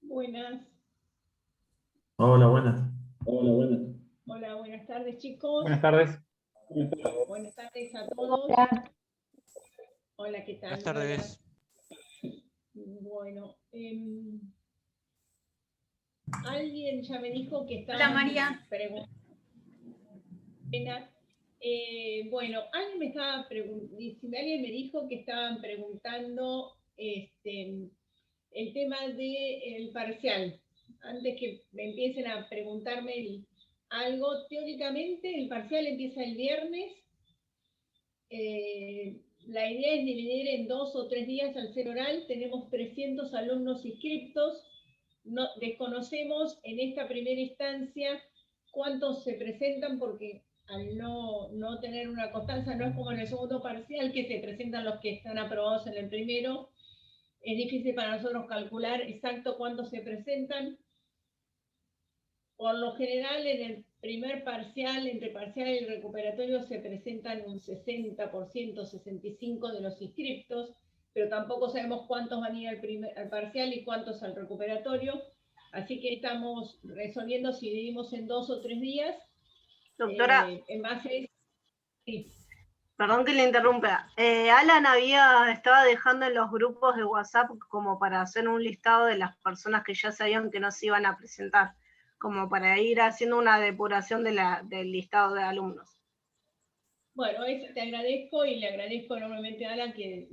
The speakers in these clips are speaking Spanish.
Buenas. Hola, buenas. Hola, buenas. Hola, buenas tardes, chicos. Buenas tardes. Buenas tardes a todos. Hola, ¿qué tal? Buenas tardes. Bueno, alguien ya me dijo que estaba... Hola, María. Bueno, alguien me estaba preguntando, alguien me dijo que estaban preguntando el tema del parcial. Antes que me empiecen a preguntarme algo, teóricamente el parcial empieza el viernes. La idea es dividir en 2 o 3 días al ser oral. Tenemos 300 alumnos inscriptos. No, desconocemos en esta primera instancia cuántos se presentan porque al no tener una constancia, no es como en el segundo parcial que se presentan los que están aprobados en el primero. Es difícil para nosotros calcular exacto cuántos se presentan. Por lo general, en el primer parcial, entre parcial y recuperatorio, se presentan un 60%, 65% de los inscriptos, pero tampoco sabemos cuántos van a ir al parcial y cuántos al recuperatorio. Así que estamos resolviendo si dividimos en 2 o 3 días. Doctora, en base... Sí. Perdón que le interrumpa. Alan estaba dejando en los grupos de WhatsApp como para hacer un listado de las personas que ya sabían que no se iban a presentar, como para ir haciendo una depuración del listado de alumnos. Bueno, te agradezco y le agradezco enormemente a Alan que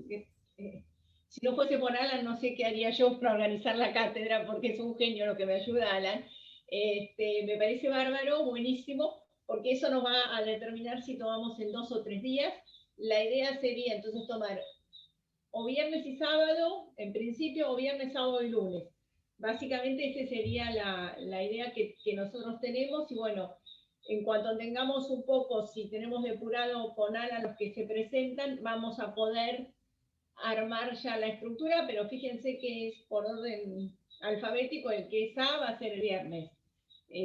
si no fuese por Alan no sé qué haría yo para organizar la cátedra porque es un genio lo que me ayuda Alan. Me parece bárbaro, buenísimo, porque eso nos va a determinar si tomamos en 2 o 3 días. La idea sería entonces tomar o viernes y sábado, en principio, o viernes, sábado y lunes. Básicamente esa sería la idea que nosotros tenemos y bueno, en cuanto tengamos un poco, si tenemos depurado con Alan los que se presentan, vamos a poder armar ya la estructura, pero fíjense que es por orden alfabético, el que es A va a ser el viernes,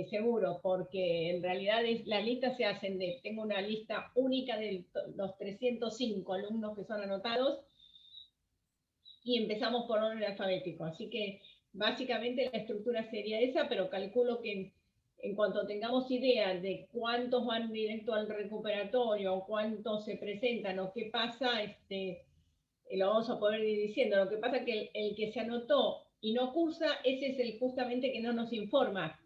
seguro, porque en realidad las listas se hacen tengo una lista única de los 305 alumnos que son anotados, y empezamos por orden alfabético. Así que básicamente la estructura sería esa, pero calculo que en cuanto tengamos idea de cuántos van directo al recuperatorio, o cuántos se presentan, o qué pasa, lo vamos a poder ir diciendo. Lo que pasa es que el que se anotó y no cursa, ese es el justamente que no nos informa,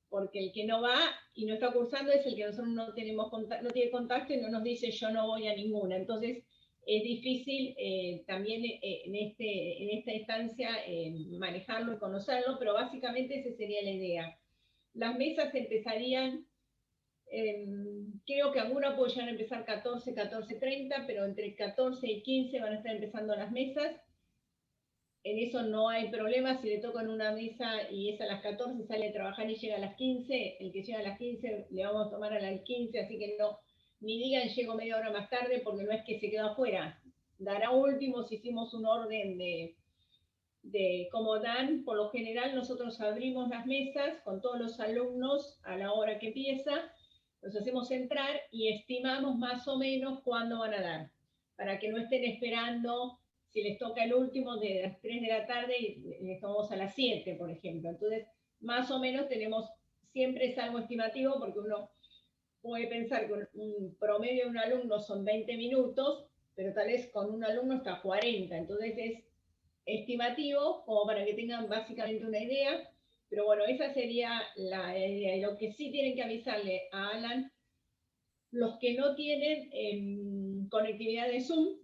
porque el que no va y no está cursando es el que nosotros no tiene contacto y no nos dice yo no voy a ninguna. Entonces, es difícil también en esta instancia manejarlo y conocerlo, pero básicamente esa sería la idea. Las mesas empezarían, creo que alguna puede llegar a empezar 14, 14:30, pero entre 14 y 15 van a estar empezando las mesas. En eso no hay problema, si le tocan una mesa y es a las 14, sale a trabajar y llega a las 15, el que llega a las 15 le vamos a tomar a las 15, así que no, ni digan llego media hora más tarde, porque no es que se quedó afuera. Dará último si hicimos un orden de cómo dan. Por lo general nosotros abrimos las mesas con todos los alumnos a la hora que empieza, los hacemos entrar y estimamos más o menos cuándo van a dar, para que no estén esperando si les toca el último de las 3 de la tarde y les tomamos a las 7, por ejemplo. Entonces, más o menos tenemos, siempre es algo estimativo, porque uno puede pensar que un promedio de un alumno son 20 minutos, pero tal vez con un alumno está 40, entonces es estimativo, como para que tengan básicamente una idea, pero bueno, esa sería la idea. Y lo que sí tienen que avisarle a Alan, los que no tienen conectividad de Zoom,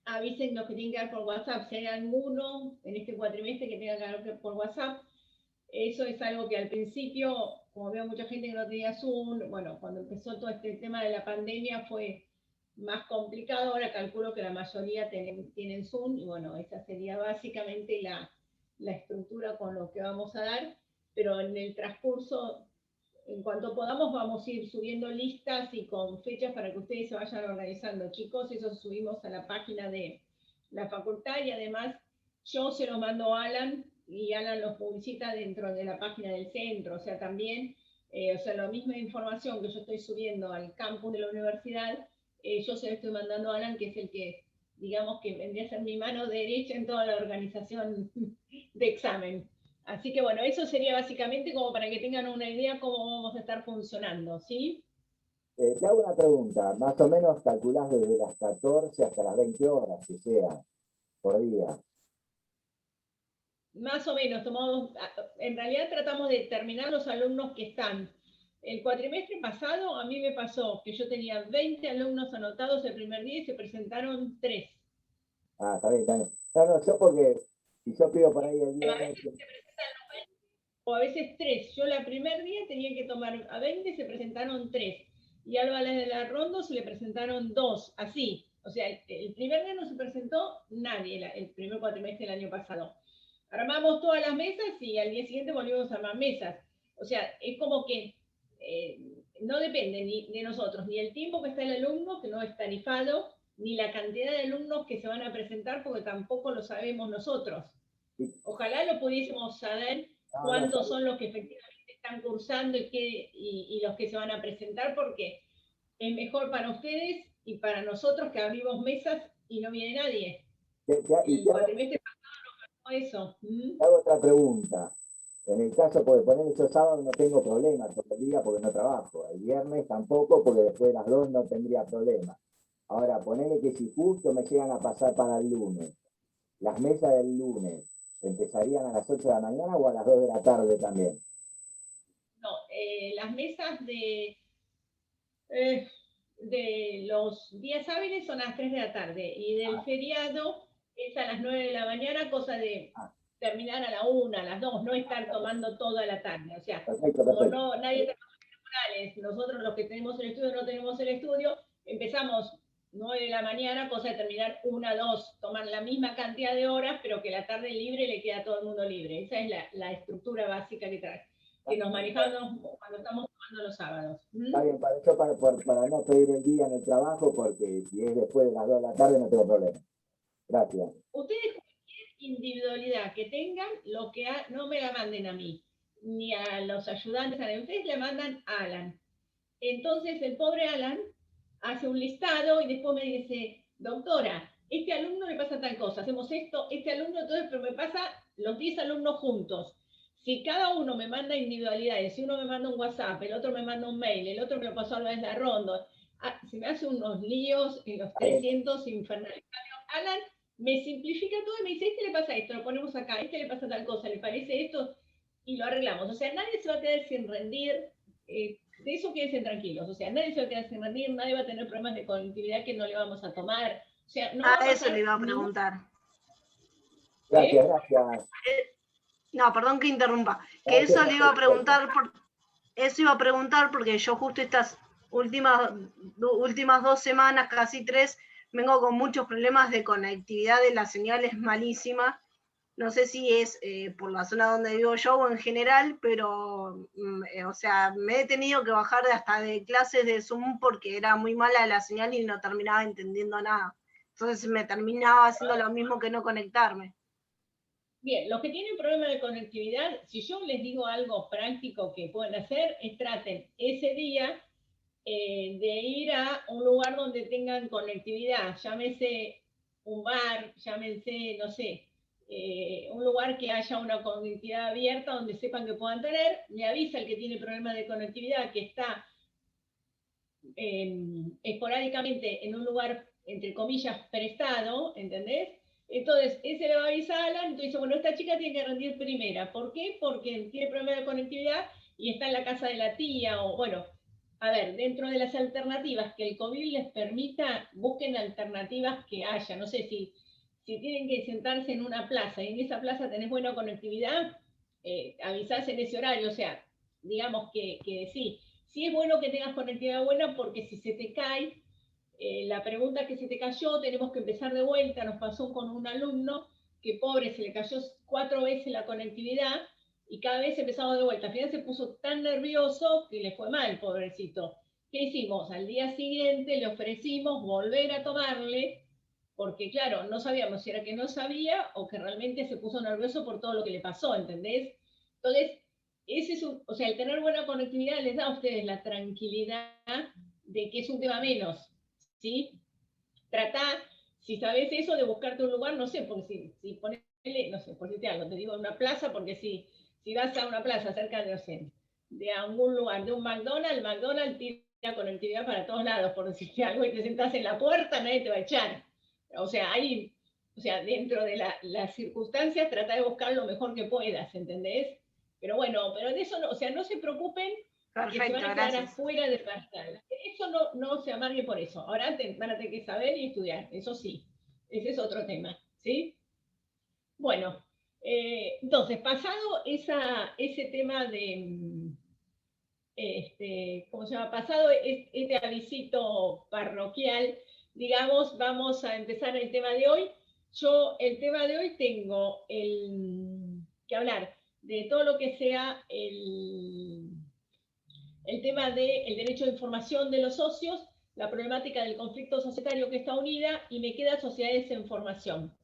avisen los que tienen que dar por WhatsApp. Si hay alguno en este cuatrimestre que tenga que dar por WhatsApp, eso es algo que al principio, como veo mucha gente que no tenía Zoom, bueno, cuando empezó todo este tema de la pandemia fue más complicado. Ahora calculo que la mayoría tienen Zoom y bueno, esa sería básicamente la estructura con lo que vamos a dar, pero en el transcurso, en cuanto podamos, vamos a ir subiendo listas y con fechas para que ustedes se vayan organizando, chicos. Eso subimos a la página de la facultad y además yo se lo mando a Alan y Alan los publicita dentro de la página del centro. O sea, también, la misma información que yo estoy subiendo al campus de la universidad, yo se lo estoy mandando a Alan, que es el que digamos que vendría a ser mi mano derecha en toda la organización de examen. Así que bueno, eso sería básicamente como para que tengan una idea cómo vamos a estar funcionando, ¿sí? Te hago una pregunta, más o menos calculás desde las 14 hasta las 20 horas, que sea, por día. Más o menos, en realidad tratamos de terminar los alumnos que están. El cuatrimestre pasado a mí me pasó que yo tenía 20 alumnos anotados el primer día y se presentaron 3. Ah, está bien, está bien. No, no, yo porque si yo pido por ahí el A viernes, veces se presentan 90 o a veces 3. Yo el primer día tenía que tomar a 20, se presentaron 3. Y a Alba de la Rondo se le presentaron 2, así. O sea, el primer día no se presentó nadie el primer cuatrimestre del año pasado. Armamos todas las mesas y al día siguiente volvimos a armar mesas. O sea, es como que no depende ni de nosotros, ni el tiempo que está el alumno, que no es tarifado, ni la cantidad de alumnos que se van a presentar, porque tampoco lo sabemos nosotros. Ojalá lo pudiésemos saber cuántos son los que efectivamente están cursando y los que se van a presentar, porque es mejor para ustedes y para nosotros que abrimos mesas y no viene nadie. El cuatrimestre eso. Te hago otra pregunta. En el caso, porque poner yo sábado no tengo problema todo el día porque no trabajo. El viernes tampoco, porque después de las 2 no tendría problema. Ahora, ponele que si justo me llegan a pasar para el lunes, las mesas del lunes, ¿empezarían a las 8 de la mañana o a las 2 de la tarde también? No, las mesas de los días hábiles son a las 3 de la tarde y del feriado es a las 9 de la mañana, cosa de terminar a la 1, a las 2, no estar tomando toda la tarde. O sea, perfecto. como no, nadie trabaja en tribunales, nosotros los que tenemos el estudio no tenemos el estudio, empezamos 9 de la mañana, cosa de terminar 1, 2, tomar la misma cantidad de horas, pero que la tarde libre le queda a todo el mundo libre. Esa es la estructura básica que nos manejamos cuando estamos tomando los sábados. Está bien, para no pedir el día en el trabajo, porque si es después de las 2 de la tarde no tengo problema. Gracias. Ustedes, cualquier individualidad que tengan, no me la manden a mí, ni a los ayudantes, ustedes le mandan a Alan. Entonces el pobre Alan hace un listado y después me dice, doctora, este alumno le pasa tal cosa, hacemos esto, este alumno, entonces, pero me pasa los 10 alumnos juntos. Si cada uno me manda individualidades, si uno me manda un WhatsApp, el otro me manda un mail, el otro me lo pasó a la ronda, se me hace unos líos en los 300 infernales. Alan me simplifica todo y me dice, este le pasa esto, lo ponemos acá, este le pasa tal cosa, le parece esto, y lo arreglamos. O sea, nadie se va a quedar sin rendir, de eso quédense tranquilos. O sea, nadie se va a quedar sin rendir, nadie va a tener problemas de conectividad que no le vamos a tomar. O sea, no va a eso le iba a preguntar. Gracias, gracias. No, perdón que interrumpa. Que eso le iba a preguntar, eso iba a preguntar porque yo justo estas últimas 2 semanas, casi 3, vengo con muchos problemas de conectividad, de la señal es malísima. No sé si es por la zona donde vivo yo o en general, pero, o sea, me he tenido que bajar hasta de clases de Zoom porque era muy mala la señal y no terminaba entendiendo nada. Entonces me terminaba haciendo lo mismo que no conectarme. Bien, los que tienen problemas de conectividad, si yo les digo algo práctico que pueden hacer, es traten ese día de ir a un lugar donde tengan conectividad, llámese un bar, llámese, no sé, un lugar que haya una conectividad abierta donde sepan que puedan tener, le avisa el que tiene problemas de conectividad que está esporádicamente en un lugar, entre comillas, prestado, ¿entendés? Entonces, ese le va a avisar a Alan, entonces dice, bueno, esta chica tiene que rendir primera. ¿Por qué? Porque tiene problemas de conectividad y está en la casa de la tía, o bueno, a ver, dentro de las alternativas que el COVID les permita, busquen alternativas que haya. No sé si tienen que sentarse en una plaza y en esa plaza tenés buena conectividad, avisás en ese horario, o sea, digamos que sí. Sí es bueno que tengas conectividad buena porque si se te cae, la pregunta que se te cayó, tenemos que empezar de vuelta. Nos pasó con un alumno que pobre se le cayó 4 veces la conectividad y cada vez empezamos de vuelta. Al final se puso tan nervioso que le fue mal, pobrecito. ¿Qué hicimos? Al día siguiente le ofrecimos volver a tomarle, porque claro, no sabíamos si era que no sabía o que realmente se puso nervioso por todo lo que le pasó, ¿entendés? Entonces, ese es o sea, el tener buena conectividad les da a ustedes la tranquilidad de que es un tema menos, ¿sí? Tratá, si sabes eso de buscarte un lugar, no sé, porque si pones, no sé, por decirte algo, te digo una plaza, porque si vas a una plaza cerca de, no sé, de algún lugar, de un McDonald's tira conectividad para todos lados, por decirte algo, y te sentás en la puerta, nadie te va a echar. O sea, dentro de las circunstancias, trata de buscar lo mejor que puedas, ¿entendés? Pero bueno, pero de eso no, o sea, no se preocupen que se van a quedar afuera del parcial. Eso no se amargue por eso. Ahora van a tener que saber y estudiar, eso sí. Ese es otro tema, ¿sí? Bueno, entonces, pasado ese tema de, ¿cómo se llama? Pasado este avisito parroquial, digamos, vamos a empezar el tema de hoy. Yo, el tema de hoy tengo que hablar de todo lo que sea el tema del derecho de información de los socios, la problemática del conflicto societario que está unida, y me queda sociedades en formación.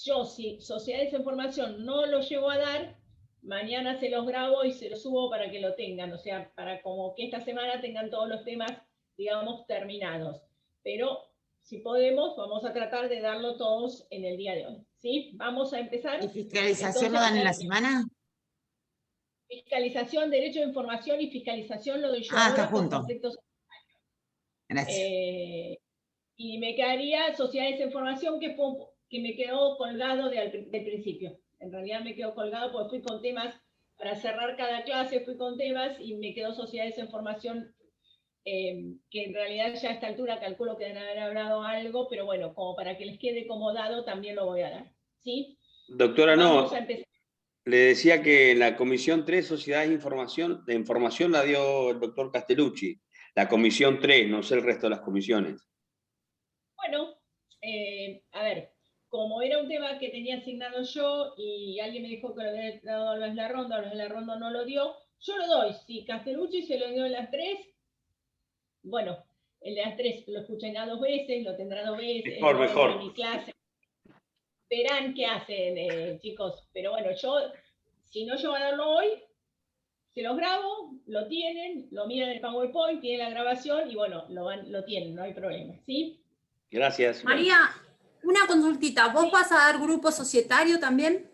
Yo, si sociedades en formación no lo llevo a dar, mañana se los grabo y se los subo para que lo tengan, o sea, para como que esta semana tengan todos los temas, digamos, terminados. Pero si podemos, vamos a tratar de darlo todos en el día de hoy, ¿sí? Vamos a empezar. ¿Y fiscalización lo dan en la semana? Fiscalización, derecho de información y fiscalización lo doy yo está ahora por junto. conflictos. Gracias. Y me quedaría sociedades en formación que me quedó colgado del principio. En realidad me quedó colgado porque fui con temas, para cerrar cada clase fui con temas y me quedó sociedades en formación, que en realidad ya a esta altura calculo que deben haber hablado algo, pero bueno, como para que les quede como dado también lo voy a dar. ¿Sí? Doctora, Vamos a empezar. Le decía que la Comisión 3, Sociedades de Información, la dio el doctor Castellucci. La Comisión 3, no sé el resto de las comisiones. Bueno, a ver, como era un tema que tenía asignado yo y alguien me dijo que lo había dado a Luis Larrondo no lo dio, yo lo doy. Si Castellucci se lo dio en las 3, bueno, el de las 3 lo escuchará 2 veces, lo tendrá 2 veces, Mejor. En mi clase. Verán qué hacen, chicos. Pero bueno, si no yo voy a darlo hoy, se los grabo, lo tienen, lo miran en el PowerPoint, tienen la grabación y bueno, lo tienen, no hay problema, ¿sí? Gracias. María, una consultita. ¿Vos vas a dar grupo societario también?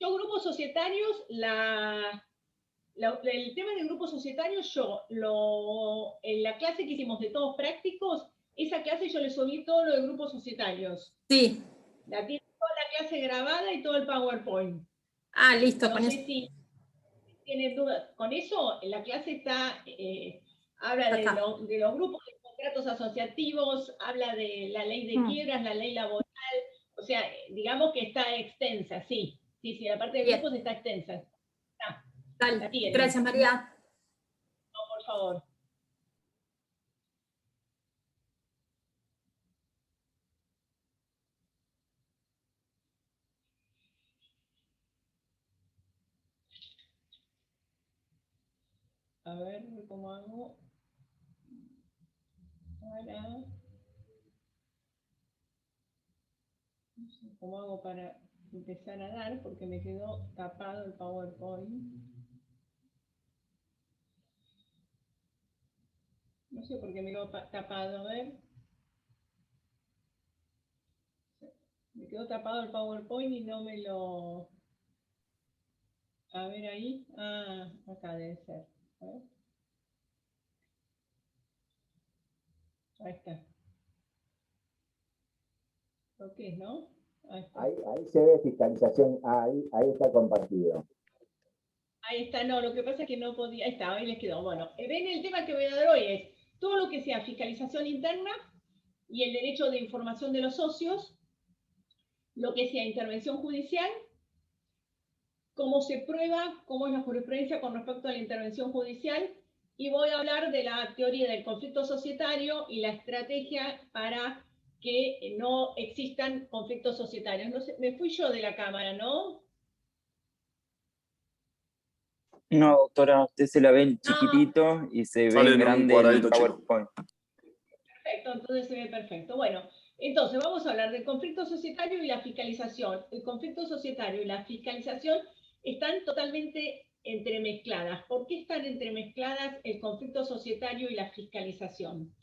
Yo, grupos societarios, el tema del grupo societario, en la clase que hicimos de todos prácticos, esa clase yo le subí todo lo de grupos societarios. Sí. La tiene toda la clase grabada y todo el PowerPoint. Listo. No sé si tienen dudas. Con eso, la clase está, habla de los grupos de contratos asociativos, habla de la ley de quiebras, la ley laboral, o sea, digamos que está extensa, sí. Sí, la parte de grupos está extensa. Dale. Gracias, María. No, por favor. A ver cómo hago. Ahora. No sé cómo hago para empezar a dar, porque me quedó tapado el PowerPoint. No sé por qué me quedó tapado, a ver. Me quedó tapado el PowerPoint y no me lo... A ver ahí. Acá debe ser. A ver. Ahí está. ¿Lo que es, no? Ahí está. Ahí se ve fiscalización, ahí está compartido. Ahí está, no, lo que pasa es que no podía, ahí está, ahí les quedó. Bueno, ven, el tema que voy a dar hoy es todo lo que sea fiscalización interna y el derecho de información de los socios, lo que sea intervención judicial, cómo se prueba, cómo es la jurisprudencia con respecto a la intervención judicial, y voy a hablar de la teoría del conflicto societario y la estrategia para que no existan conflictos societarios. No sé, me fui yo de la cámara, ¿no? No, doctora, usted se la ve chiquitito y se ve en grande en el PowerPoint. Perfecto, entonces se ve perfecto. Bueno, entonces vamos a hablar del conflicto societario y la fiscalización. El conflicto societario y la fiscalización están totalmente entremezcladas. ¿Por qué están entremezcladas el conflicto societario y la fiscalización?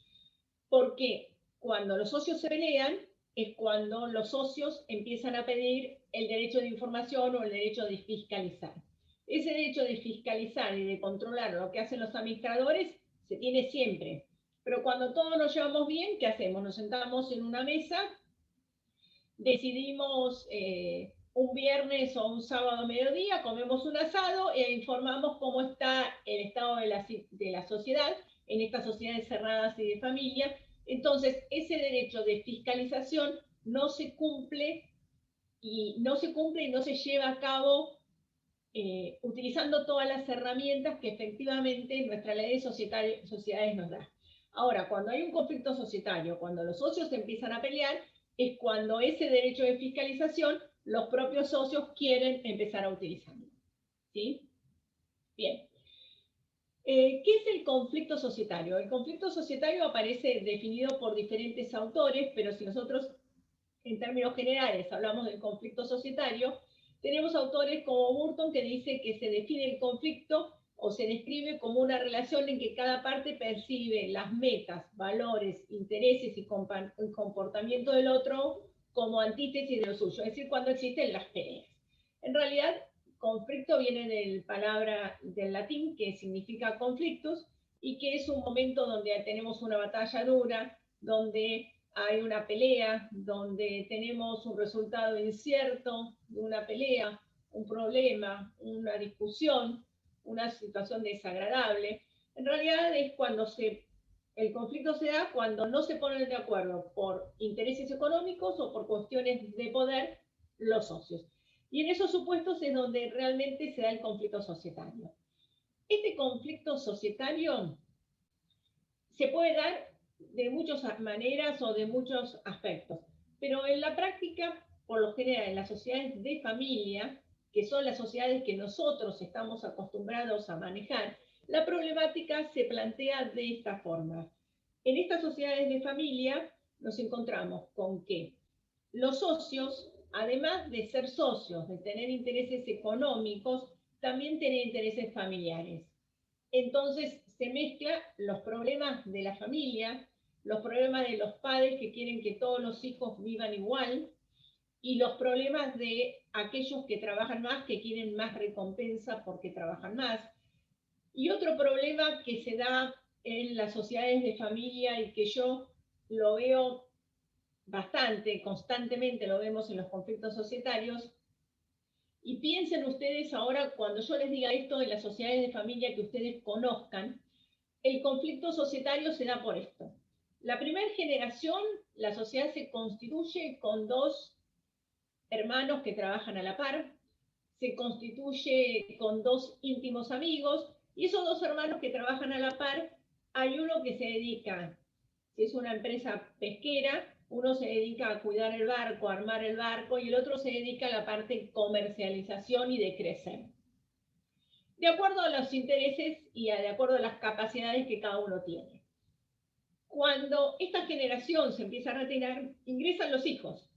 Porque Cuando los socios se pelean, es cuando los socios empiezan a pedir el derecho de información o el derecho de fiscalizar. Ese derecho de fiscalizar y de controlar lo que hacen los administradores se tiene siempre. Pero cuando todos nos llevamos bien, ¿qué hacemos? Nos sentamos en una mesa, decidimos un viernes o un sábado a mediodía, comemos un asado e informamos cómo está el estado de la sociedad, en estas sociedades cerradas y de familia. Entonces, ese derecho de fiscalización no se cumple y no se lleva a cabo utilizando todas las herramientas que efectivamente nuestra ley de sociedades nos da. Ahora, cuando hay un conflicto societario, cuando los socios empiezan a pelear, es cuando ese derecho de fiscalización los propios socios quieren empezar a utilizarlo. ¿Sí? Bien. ¿Qué es el conflicto societario? El conflicto societario aparece definido por diferentes autores, pero si nosotros en términos generales hablamos del conflicto societario, tenemos autores como Burton que dice que se define el conflicto o se describe como una relación en que cada parte percibe las metas, valores, intereses y comportamiento del otro como antítesis de lo suyo, es decir, cuando existen las peleas. En realidad, conflicto viene del latín que significa conflictus y que es un momento donde tenemos una batalla dura, donde hay una pelea, donde tenemos un resultado incierto de una pelea, un problema, una discusión, una situación desagradable. En realidad es cuando el conflicto se da cuando no se ponen de acuerdo por intereses económicos o por cuestiones de poder los socios. Y en esos supuestos es donde realmente se da el conflicto societario. Este conflicto societario se puede dar de muchas maneras o de muchos aspectos, pero en la práctica, por lo general, en las sociedades de familia, que son las sociedades que nosotros estamos acostumbrados a manejar, la problemática se plantea de esta forma. En estas sociedades de familia nos encontramos con que los socios, además de ser socios, de tener intereses económicos, también tienen intereses familiares. Entonces se mezclan los problemas de la familia, los problemas de los padres que quieren que todos los hijos vivan igual, y los problemas de aquellos que trabajan más, que quieren más recompensa porque trabajan más. Y otro problema que se da en las sociedades de familia y que yo lo veo bastante, constantemente lo vemos en los conflictos societarios, y piensen ustedes ahora, cuando yo les diga esto de las sociedades de familia que ustedes conozcan, el conflicto societario se da por esto. La primera generación, la sociedad se constituye con dos hermanos que trabajan a la par, se constituye con dos íntimos amigos, y esos dos hermanos que trabajan a la par, hay uno que se dedica, si es una empresa pesquera, uno se dedica a cuidar el barco, a armar el barco, y el otro se dedica a la parte de comercialización y de crecer. De acuerdo a los intereses y de acuerdo a las capacidades que cada uno tiene. Cuando esta generación se empieza a retirar, ingresan los hijos.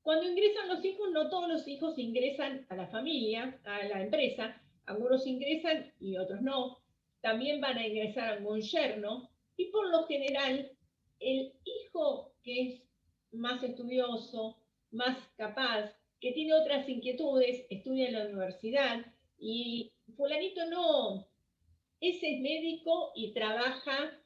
Cuando ingresan los hijos, no todos los hijos ingresan a la familia, a la empresa. Algunos ingresan y otros no. También van a ingresar algún yerno. Y por lo general, el hijo que es más estudioso, más capaz, que tiene otras inquietudes, estudia en la universidad, y fulanito no, ese es médico y trabaja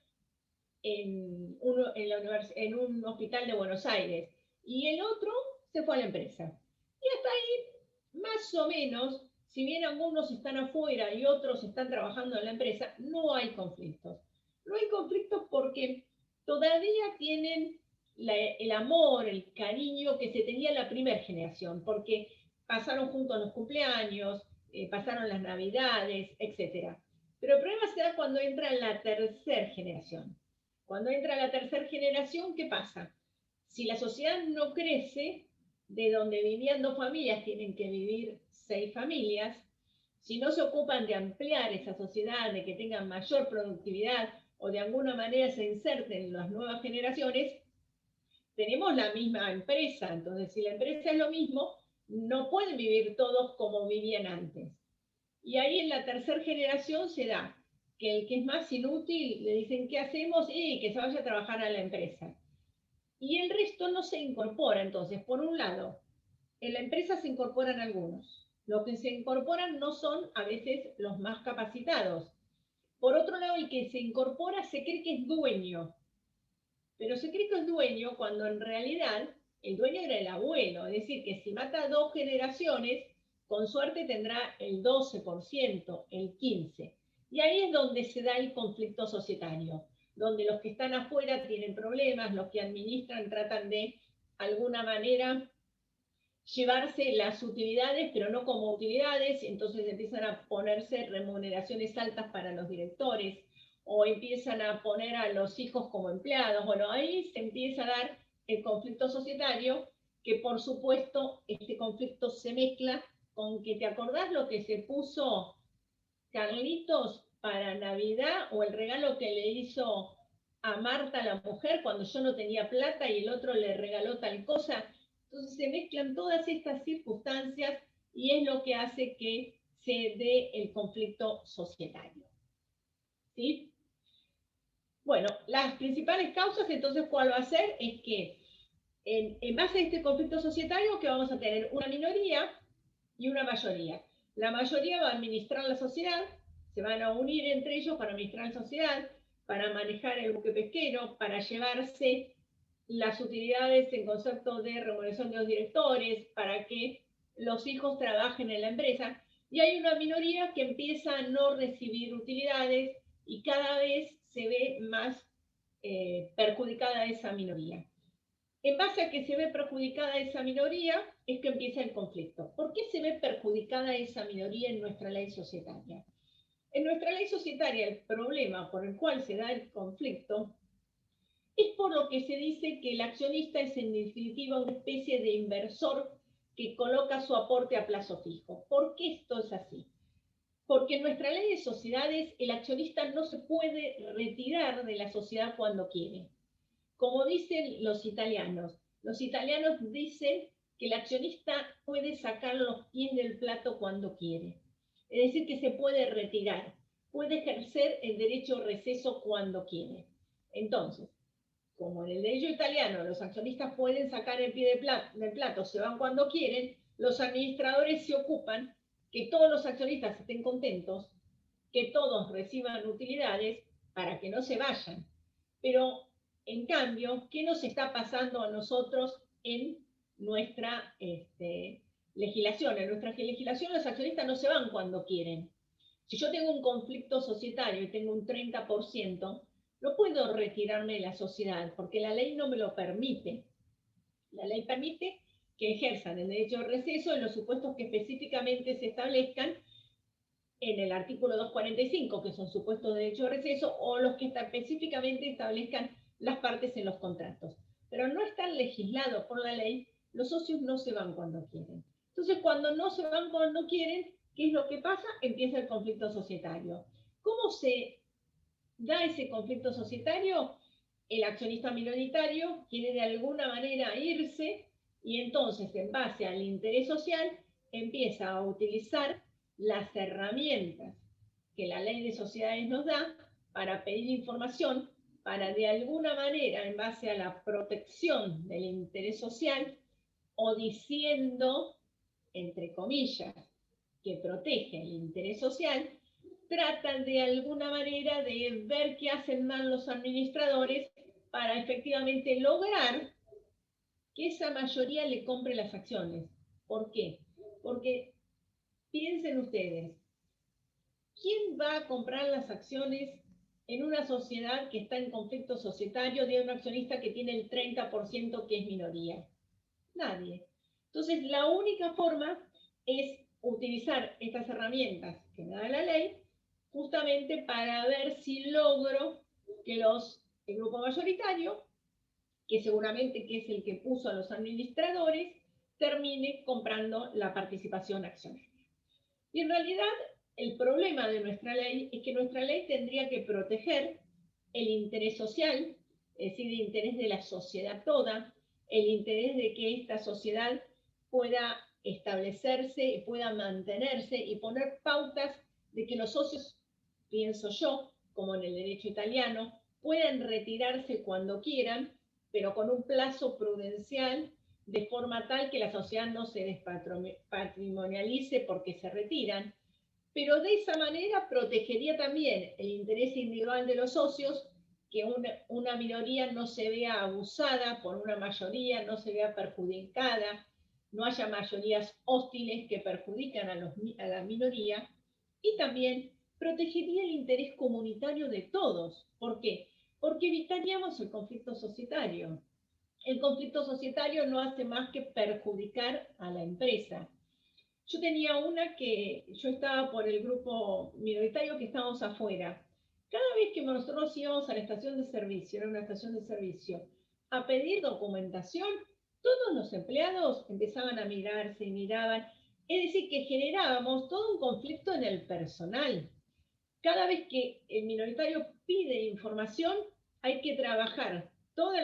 en un hospital de Buenos Aires, y el otro se fue a la empresa. Y hasta ahí, más o menos, si bien algunos están afuera y otros están trabajando en la empresa, no hay conflictos. No hay conflictos porque todavía tienen el amor, el cariño que se tenía en la primera generación, porque pasaron juntos los cumpleaños, pasaron las navidades, etc. Pero el problema se da cuando entra la tercera generación. Cuando entra la tercera generación, ¿qué pasa? Si la sociedad no crece, de donde vivían 2 familias tienen que vivir 6 familias, si no se ocupan de ampliar esa sociedad, de que tengan mayor productividad o de alguna manera se inserten en las nuevas generaciones, tenemos la misma empresa. Entonces, si la empresa es lo mismo, no pueden vivir todos como vivían antes. Y ahí en la tercera generación se da que el que es más inútil le dicen, ¿qué hacemos? Y que se vaya a trabajar a la empresa. y el resto no se incorpora. Entonces, por un lado, en la empresa se incorporan algunos. Los que se incorporan no son a veces los más capacitados. Por otro lado, el que se incorpora se cree que es dueño, pero se cree que es dueño cuando en realidad el dueño era el abuelo. Es decir, que si mata 2 generaciones, con suerte tendrá el 12%, el 15%. Y ahí es donde se da el conflicto societario, donde los que están afuera tienen problemas, los que administran tratan de alguna manera llevarse las utilidades, pero no como utilidades, entonces empiezan a ponerse remuneraciones altas para los directores, o empiezan a poner a los hijos como empleados. Bueno, ahí se empieza a dar el conflicto societario, que por supuesto este conflicto se mezcla con que, ¿te acordás lo que se puso Carlitos para Navidad, o el regalo que le hizo a Marta, la mujer, cuando yo no tenía plata y el otro le regaló tal cosa? Entonces se mezclan todas estas circunstancias y es lo que hace que se dé el conflicto societario. ¿Sí? Bueno, las principales causas, entonces, ¿cuál va a ser? Es que en base a este conflicto societario, que vamos a tener una minoría y una mayoría. La mayoría va a administrar la sociedad, se van a unir entre ellos para administrar la sociedad, para manejar el buque pesquero, para llevarse las utilidades en concepto de remuneración de los directores, para que los hijos trabajen en la empresa. Y hay una minoría que empieza a no recibir utilidades y cada vez se ve más perjudicada esa minoría. En base a que se ve perjudicada esa minoría, es que empieza el conflicto. ¿Por qué se ve perjudicada esa minoría en nuestra ley societaria? En nuestra ley societaria, el problema por el cual se da el conflicto es por lo que se dice que el accionista es en definitiva una especie de inversor que coloca su aporte a plazo fijo. ¿Por qué esto es así? Porque en nuestra ley de sociedades el accionista no se puede retirar de la sociedad cuando quiere. Como dicen los italianos dicen que el accionista puede sacar los pies del plato cuando quiere. Es decir, que se puede retirar, puede ejercer el derecho a receso cuando quiere. Entonces, como en el derecho italiano los accionistas pueden sacar el pie del plato, se van cuando quieren, los administradores se ocupan que todos los accionistas estén contentos, que todos reciban utilidades para que no se vayan. Pero en cambio, ¿qué nos está pasando a nosotros en nuestra legislación? En nuestra legislación los accionistas no se van cuando quieren. Si yo tengo un conflicto societario y tengo un 30%, no puedo retirarme de la sociedad porque la ley no me lo permite. La ley permite que ejerzan el derecho de receso en los supuestos que específicamente se establezcan en el artículo 245, que son supuestos de derecho de receso, o los que específicamente establezcan las partes en los contratos. Pero no están legislados por la ley, los socios no se van cuando quieren. Entonces, cuando no se van cuando quieren, ¿qué es lo que pasa? Empieza el conflicto societario. ¿Cómo se da ese conflicto societario? El accionista minoritario quiere de alguna manera irse y entonces, en base al interés social, empieza a utilizar las herramientas que la ley de sociedades nos da para pedir información, para de alguna manera, en base a la protección del interés social, o diciendo, entre comillas, que protege el interés social, tratan de alguna manera de ver qué hacen mal los administradores para efectivamente lograr que esa mayoría le compre las acciones. ¿Por qué? Porque piensen ustedes, ¿quién va a comprar las acciones en una sociedad que está en conflicto societario de un accionista que tiene el 30% que es minoría? Nadie. Entonces, la única forma es utilizar estas herramientas que me da la ley justamente para ver si logro que el grupo mayoritario, que seguramente que es el que puso a los administradores, termine comprando la participación accionaria. Y en realidad, el problema de nuestra ley es que nuestra ley tendría que proteger el interés social, es decir, el interés de la sociedad toda, el interés de que esta sociedad pueda establecerse, pueda mantenerse y poner pautas de que los socios, pienso yo, como en el derecho italiano, puedan retirarse cuando quieran pero con un plazo prudencial, de forma tal que la sociedad no se despatrimonialice porque se retiran, pero de esa manera protegería también el interés individual de los socios, que una minoría no se vea abusada por una mayoría, no se vea perjudicada, no haya mayorías hostiles que perjudican a la minoría, y también protegería el interés comunitario de todos. ¿Por qué? Porque evitaríamos el conflicto societario. El conflicto societario no hace más que perjudicar a la empresa. Yo tenía yo estaba por el grupo minoritario que estábamos afuera. Cada vez que nosotros íbamos a la estación de servicio, era una estación de servicio, a pedir documentación, todos los empleados empezaban a mirarse y miraban. Es decir, que generábamos todo un conflicto en el personal. Cada vez que el minoritario pide información, hay que trabajar todos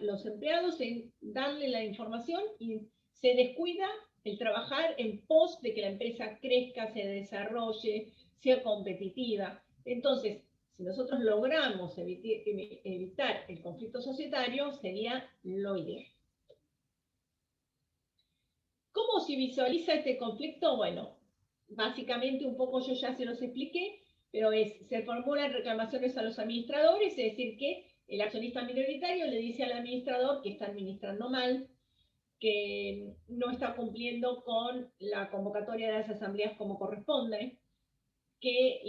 los empleados en darle la información y se descuida el trabajar en pos de que la empresa crezca, se desarrolle, sea competitiva. Entonces, si nosotros logramos evitar el conflicto societario, sería lo ideal. ¿Cómo se visualiza este conflicto? Bueno, básicamente un poco yo ya se los expliqué, pero se formulan reclamaciones a los administradores, es decir, que el accionista minoritario le dice al administrador que está administrando mal, que no está cumpliendo con la convocatoria de las asambleas como corresponde, que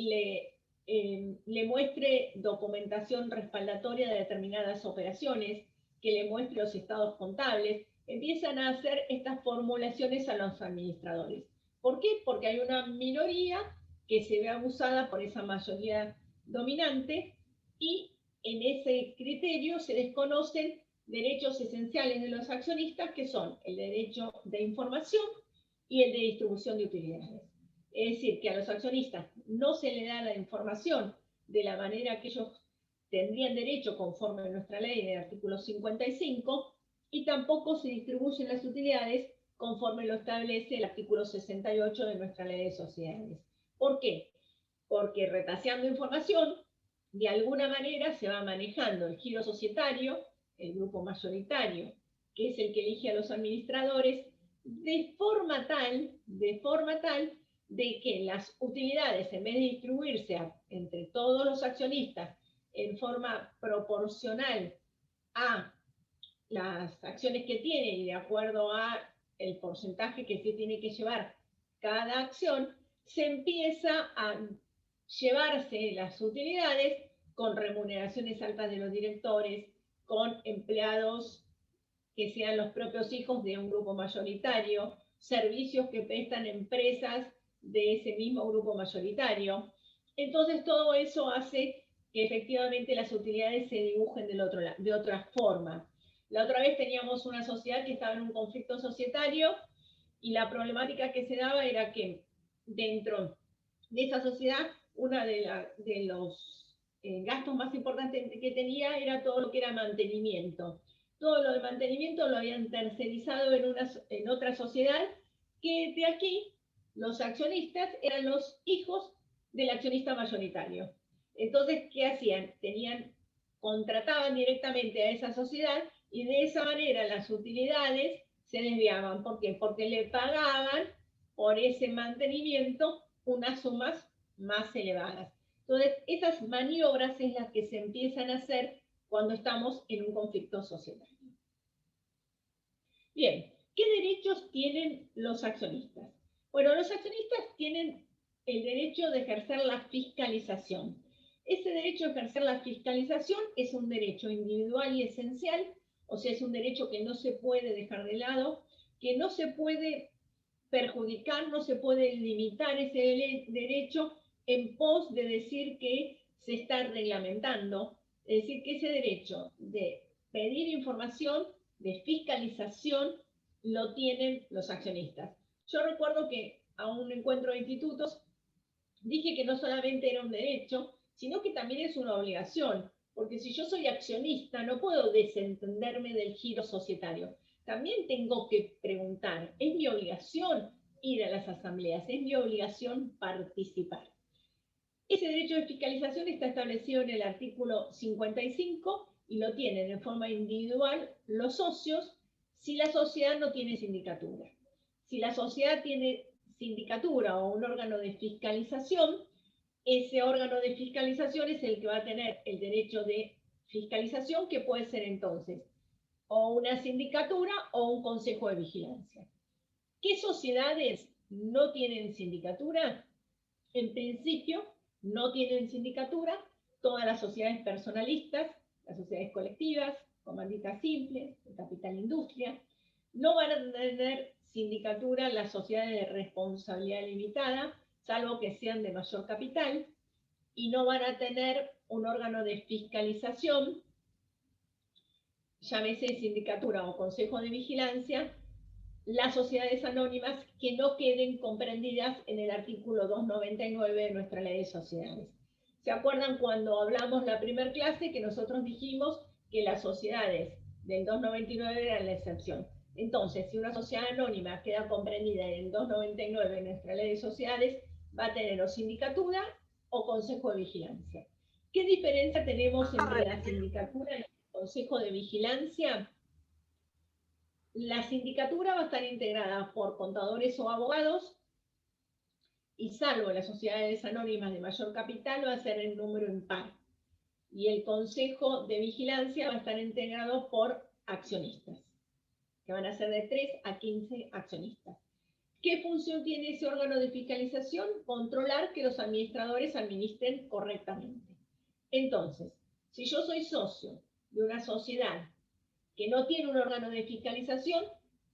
le muestre documentación respaldatoria de determinadas operaciones, que le muestre los estados contables. Empiezan a hacer estas formulaciones a los administradores. ¿Por qué? Porque hay una minoría que se ve abusada por esa mayoría dominante, y en ese criterio se desconocen derechos esenciales de los accionistas, que son el derecho de información y el de distribución de utilidades. Es decir, que a los accionistas no se le da la información de la manera que ellos tendrían derecho conforme a nuestra ley del artículo 55, y tampoco se distribuyen las utilidades conforme lo establece el artículo 68 de nuestra ley de sociedades. ¿Por qué? Porque retaseando información, de alguna manera se va manejando el giro societario, el grupo mayoritario, que es el que elige a los administradores, de forma tal de que las utilidades, en vez de distribuirse entre todos los accionistas en forma proporcional a las acciones que tienen y de acuerdo a el porcentaje que se tiene que llevar cada acción, se empieza a llevarse las utilidades con remuneraciones altas de los directores, con empleados que sean los propios hijos de un grupo mayoritario, servicios que prestan empresas de ese mismo grupo mayoritario. Entonces todo eso hace que efectivamente las utilidades se dibujen de otra forma. La otra vez teníamos una sociedad que estaba en un conflicto societario, y la problemática que se daba era que dentro de esa sociedad, uno de los gastos más importantes que tenía era todo lo que era mantenimiento. Todo lo de mantenimiento lo habían tercerizado en otra sociedad, que de aquí los accionistas eran los hijos del accionista mayoritario. Entonces, ¿qué hacían? Contrataban directamente a esa sociedad, y de esa manera las utilidades se desviaban. ¿Por qué? Porque le pagaban por ese mantenimiento unas sumas más elevadas. Entonces, esas maniobras es las que se empiezan a hacer cuando estamos en un conflicto societario. Bien, ¿qué derechos tienen los accionistas? Bueno, los accionistas tienen el derecho de ejercer la fiscalización. Ese derecho de ejercer la fiscalización es un derecho individual y esencial, o sea, es un derecho que no se puede dejar de lado, que no se puede perjudicar, no se puede limitar ese derecho en pos de decir que se está reglamentando. Es decir, que ese derecho de pedir información, de fiscalización, lo tienen los accionistas. Yo recuerdo que a un encuentro de institutos dije que no solamente era un derecho, sino que también es una obligación, porque si yo soy accionista no puedo desentenderme del giro societario. También tengo que preguntar, es mi obligación ir a las asambleas, es mi obligación participar. Ese derecho de fiscalización está establecido en el artículo 55 y lo tienen en forma individual los socios si la sociedad no tiene sindicatura. Si la sociedad tiene sindicatura o un órgano de fiscalización, ese órgano de fiscalización es el que va a tener el derecho de fiscalización, que puede ser entonces o una sindicatura o un consejo de vigilancia. ¿Qué sociedades no tienen sindicatura? En principio, no tienen sindicatura todas las sociedades personalistas, las sociedades colectivas, comanditas simples, el capital industria. No van a tener sindicatura las sociedades de responsabilidad limitada, salvo que sean de mayor capital, y no van a tener un órgano de fiscalización, llámese sindicatura o consejo de vigilancia, las sociedades anónimas que no queden comprendidas en el artículo 299 de nuestra ley de sociedades. ¿Se acuerdan cuando hablamos la primera clase que nosotros dijimos que las sociedades del 299 eran la excepción? Entonces, si una sociedad anónima queda comprendida en el 299 de nuestra ley de sociedades, va a tener o sindicatura o consejo de vigilancia. ¿Qué diferencia tenemos entre la sindicatura y el consejo de vigilancia? La sindicatura va a estar integrada por contadores o abogados, y salvo las sociedades anónimas de mayor capital, va a ser en número impar. Y el consejo de vigilancia va a estar integrado por accionistas, que van a ser de 3 a 15 accionistas. ¿Qué función tiene ese órgano de fiscalización? Controlar que los administradores administren correctamente. Entonces, si yo soy socio de una sociedad que no tiene un órgano de fiscalización,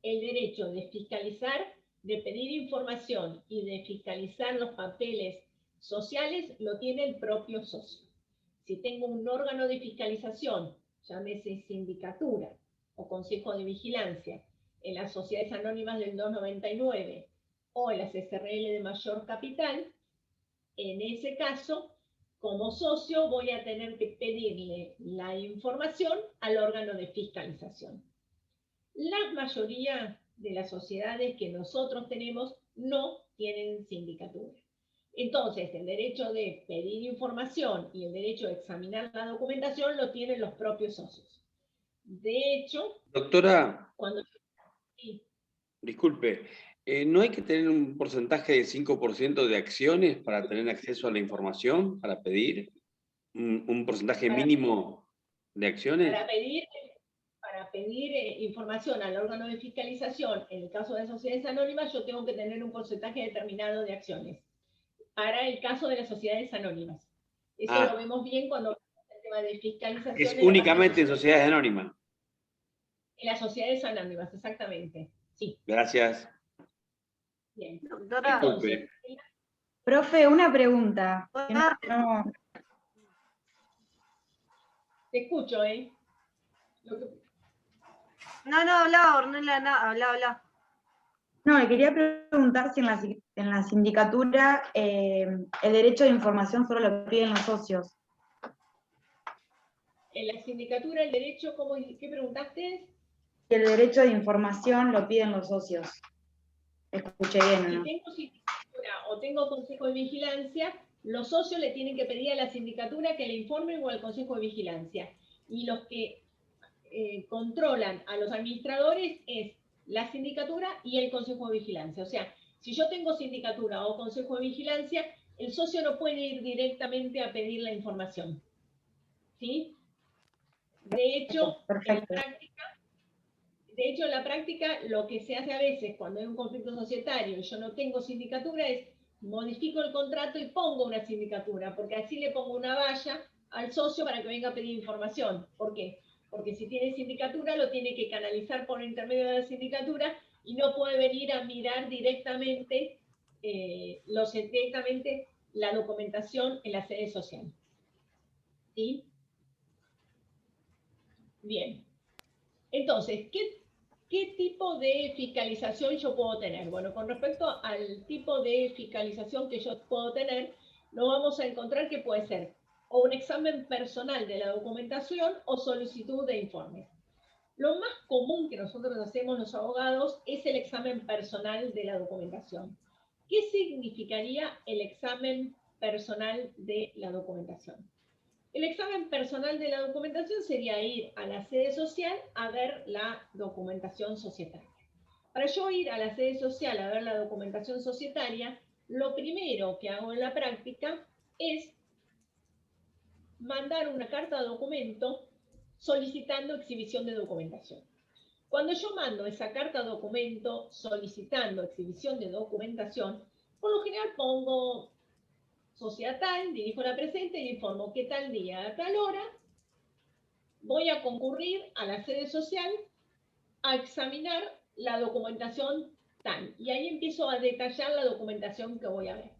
el derecho de fiscalizar, de pedir información y de fiscalizar los papeles sociales lo tiene el propio socio. Si tengo un órgano de fiscalización, llámese sindicatura o consejo de vigilancia, en las sociedades anónimas del 299 o en las SRL de mayor capital, en ese caso, como socio voy a tener que pedirle la información al órgano de fiscalización. La mayoría de las sociedades que nosotros tenemos no tienen sindicatura. Entonces, el derecho de pedir información y el derecho de examinar la documentación lo tienen los propios socios. De hecho, doctora, cuando... Sí. Disculpe, ¿no hay que tener un porcentaje de 5% de acciones para tener acceso a la información, para pedir un porcentaje mínimo de acciones? Para pedir información al órgano de fiscalización, en el caso de sociedades anónimas, yo tengo que tener un porcentaje determinado de acciones. Para el caso de las sociedades anónimas. Eso lo vemos bien cuando vemos el tema de fiscalización. Es únicamente en sociedades anónimas. En las sociedades anónimas, exactamente. Sí. Gracias. Bien. Doctora. Entonces, profe, una pregunta. Te escucho, ¿eh? No, habla, Ornella, habla. No, le quería preguntar si en la sindicatura el derecho de información solo lo piden los socios. En la sindicatura, el derecho, ¿qué preguntaste? Si el derecho de información lo piden los socios. Escuché bien, ¿no? Si tengo sindicatura o tengo consejo de vigilancia, los socios le tienen que pedir a la sindicatura que le informen o al consejo de vigilancia. Y los que controlan a los administradores es la sindicatura y el consejo de vigilancia. O sea, si yo tengo sindicatura o consejo de vigilancia, el socio no puede ir directamente a pedir la información. ¿Sí? De hecho, en la práctica, lo que se hace a veces cuando hay un conflicto societario y yo no tengo sindicatura es modifico el contrato y pongo una sindicatura, porque así le pongo una valla al socio para que venga a pedir información. ¿Por qué? Porque si tiene sindicatura lo tiene que canalizar por intermedio de la sindicatura y no puede venir a mirar directamente, la documentación en la sede social. ¿Sí? Bien. Entonces, ¿qué tipo de fiscalización yo puedo tener? Bueno, con respecto al tipo de fiscalización que yo puedo tener, nos vamos a encontrar que puede ser o un examen personal de la documentación o solicitud de informes. Lo más común que nosotros hacemos los abogados es el examen personal de la documentación. ¿Qué significaría el examen personal de la documentación? El examen personal de la documentación sería ir a la sede social a ver la documentación societaria. Para yo ir a la sede social a ver la documentación societaria, lo primero que hago en la práctica es mandar una carta de documento solicitando exhibición de documentación. Cuando yo mando esa carta de documento solicitando exhibición de documentación, por lo general pongo sociedad tal, dirijo la presente y informo que tal día a tal hora voy a concurrir a la sede social a examinar la documentación tal. Y ahí empiezo a detallar la documentación que voy a ver.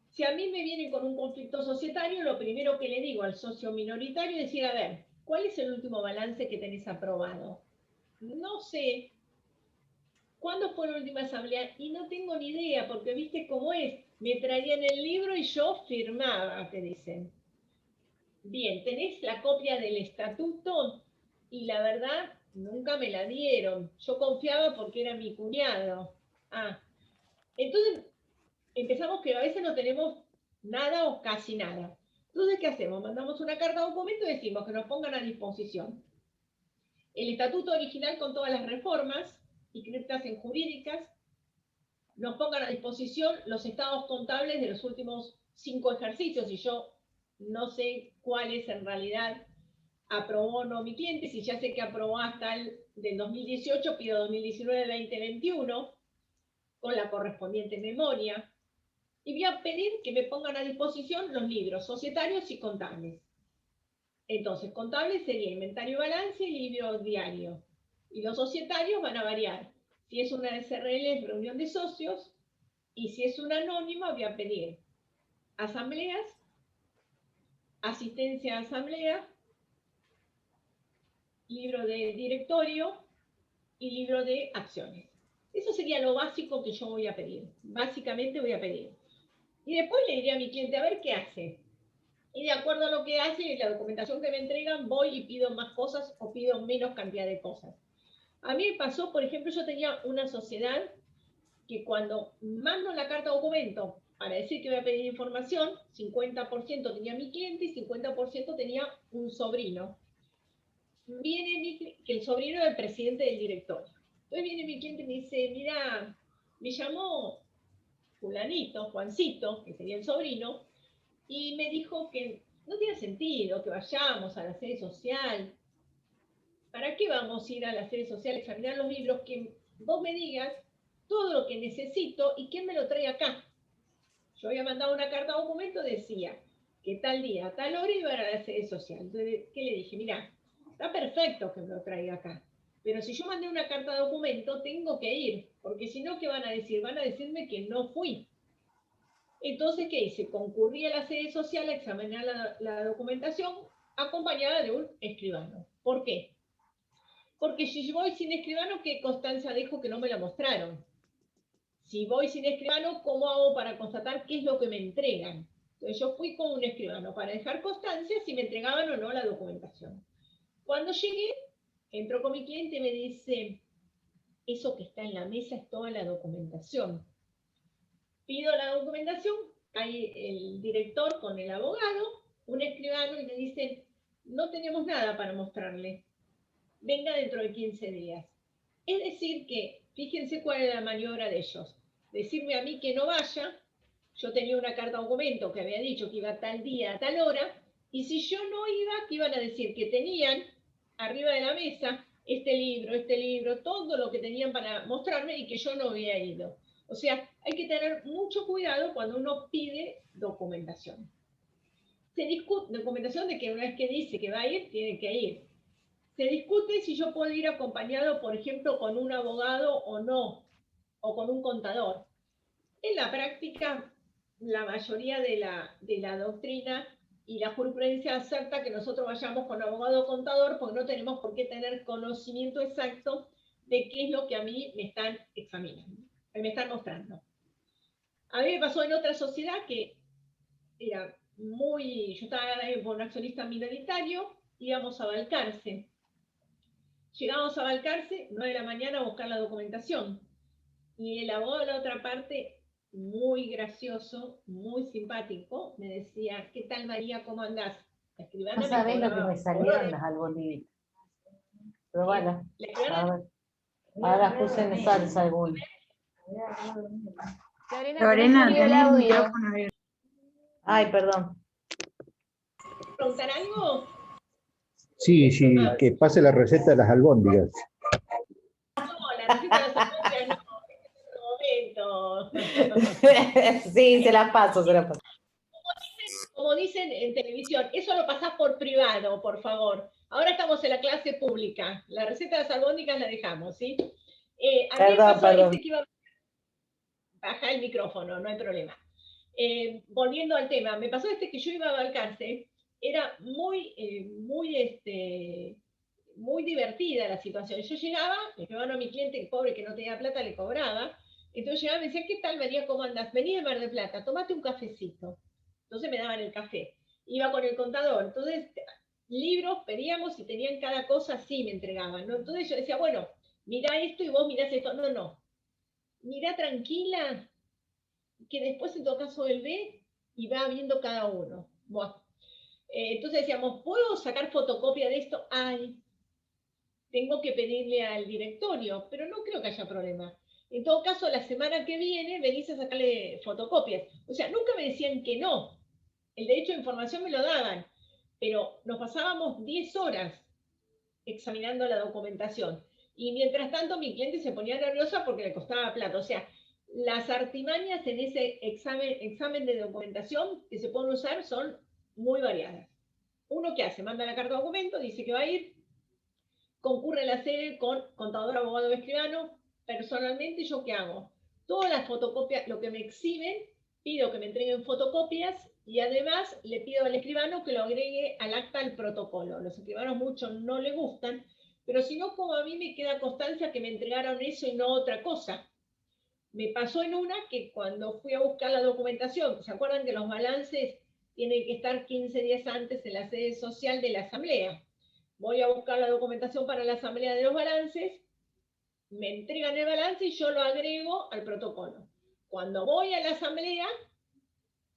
Si a mí me vienen con un conflicto societario, lo primero que le digo al socio minoritario es decir, a ver, ¿cuál es el último balance que tenés aprobado? No sé. ¿Cuándo fue la última asamblea? Y no tengo ni idea, porque viste cómo es. Me traían el libro y yo firmaba, te dicen. Bien, tenés la copia del estatuto y la verdad nunca me la dieron. Yo confiaba porque era mi cuñado. Entonces empezamos que a veces no tenemos nada o casi nada. Entonces, ¿qué hacemos? Mandamos una carta de documento y decimos que nos pongan a disposición el estatuto original con todas las reformas inscritas en jurídicas, nos pongan a disposición los estados contables de los últimos 5 ejercicios, y yo no sé cuáles en realidad aprobó o no mi cliente. Si ya sé que aprobó hasta el del 2018, pido 2019-2021 con la correspondiente memoria. Y voy a pedir que me pongan a disposición los libros societarios y contables. Entonces, contables sería inventario y balance y libro diario. Y los societarios van a variar. Si es una SRL es reunión de socios, y si es una anónima voy a pedir asambleas, asistencia a asamblea, libro de directorio y libro de acciones. Eso sería lo básico que yo voy a pedir. Básicamente voy a pedir. Y después le diré a mi cliente a ver qué hace. Y de acuerdo a lo que hace y la documentación que me entregan, voy y pido más cosas o pido menos cantidad de cosas. A mí me pasó, por ejemplo, yo tenía una sociedad que cuando mando la carta de documento para decir que voy a pedir información, 50% tenía mi cliente y 50% tenía un sobrino. Que el sobrino era el presidente del directorio. Entonces viene mi cliente y me dice, mira, me llamó fulanito, Juancito, que sería el sobrino, y me dijo que no tiene sentido que vayamos a la sede social. ¿Para qué vamos a ir a la sede social a examinar los libros? Que vos me digas todo lo que necesito y quién me lo trae acá. Yo había mandado una carta de documento, decía que tal día, tal hora iba a la sede social. Entonces, ¿qué le dije? Mira, está perfecto que me lo traiga acá, pero si yo mandé una carta de documento, tengo que ir, porque si no, ¿qué van a decir? Van a decirme que no fui. Entonces, ¿qué hice? Concurrí a la sede social a examinar la documentación acompañada de un escribano. ¿Por qué? Porque si voy sin escribano, ¿qué constancia dejo que no me la mostraron? Si voy sin escribano, ¿cómo hago para constatar qué es lo que me entregan? Entonces yo fui con un escribano para dejar constancia si me entregaban o no la documentación. Cuando llegué, entró con mi cliente y me dice, eso que está en la mesa es toda la documentación. Pido la documentación, hay el director con el abogado, un escribano, y me dicen, no tenemos nada para mostrarle. Venga dentro de 15 días. Es decir que, fíjense cuál es la maniobra de ellos. Decirme a mí que no vaya, yo tenía una carta de documento que había dicho que iba tal día, a tal hora, y si yo no iba, que iban a decir que tenían arriba de la mesa este libro, todo lo que tenían para mostrarme y que yo no había ido. O sea, hay que tener mucho cuidado cuando uno pide documentación. Se discute documentación de que una vez que dice que va a ir, tiene que ir. Se discute si yo puedo ir acompañado, por ejemplo, con un abogado o no, o con un contador. En la práctica, la mayoría de la doctrina y la jurisprudencia acepta que nosotros vayamos con abogado o contador porque no tenemos por qué tener conocimiento exacto de qué es lo que a mí me están examinando, me están mostrando. A mí me pasó en otra sociedad que era yo estaba con un accionista minoritario, íbamos a Balcarce. Llegamos a Balcarce, 9 de la mañana, a buscar la documentación. Y el abogado de la otra parte, muy gracioso, muy simpático, me decía, ¿qué tal María, cómo andás? La escribana No me sabés lo que cobraba me salieron horrores. las albondiguitas. Probala. La escribana, A ver. Ahora puse en salsa alguna. Lorena, el tenés el audio. micrófono abierto. Ay, perdón. ¿preguntar algo? Sí, sí, que pase la receta de las albóndigas. No, la receta de las albóndigas no, en este momento. Sí, se la paso, se la paso. Como dicen en televisión, eso lo pasás por privado, por favor. Ahora estamos en la clase pública. La receta de las albóndigas la dejamos, ¿sí? A mí me pasó Perdón. que iba... Baja el micrófono, no hay problema. Volviendo al tema, me pasó que yo iba a Balcarce, era muy divertida la situación. Yo llegaba, le llevaban a mi cliente, pobre que no tenía plata, le cobraba. Entonces llegaba y me decía, ¿qué tal María, cómo andás? Vení de Mar del Plata, tomate un cafecito. Entonces me daban el café. Iba con el contador. Entonces, libros pedíamos y tenían cada cosa así, me entregaban, ¿no? Entonces yo decía, bueno, mirá esto y vos mirás esto. No, no. Mirá tranquila, que después en todo caso él ve y va viendo cada uno. Bueno, entonces decíamos, ¿puedo sacar fotocopia de esto? Ay, tengo que pedirle al directorio, pero no creo que haya problema. En todo caso, la semana que viene venís a sacarle fotocopias. O sea, nunca me decían que no. El derecho de información me lo daban, pero nos pasábamos 10 horas examinando la documentación. Y mientras tanto mi cliente se ponía nerviosa porque le costaba plata. O sea, las artimañas en ese examen de documentación que se pueden usar son muy variadas. Uno que hace, manda la carta de documento, dice que va a ir, concurre a la sede con contador, abogado o escribano. Personalmente, ¿yo qué hago? Todas las fotocopias, lo que me exhiben, pido que me entreguen fotocopias y además le pido al escribano que lo agregue al acta del protocolo. Los escribanos mucho no les gustan, pero si no, como a mí me queda constancia que me entregaron eso y no otra cosa. Me pasó en una que cuando fui a buscar la documentación, ¿se acuerdan que los balances tienen que estar 15 días antes en la sede social de la asamblea? Voy a buscar la documentación para la asamblea de los balances, me entregan el balance y yo lo agrego al protocolo. Cuando voy a la asamblea,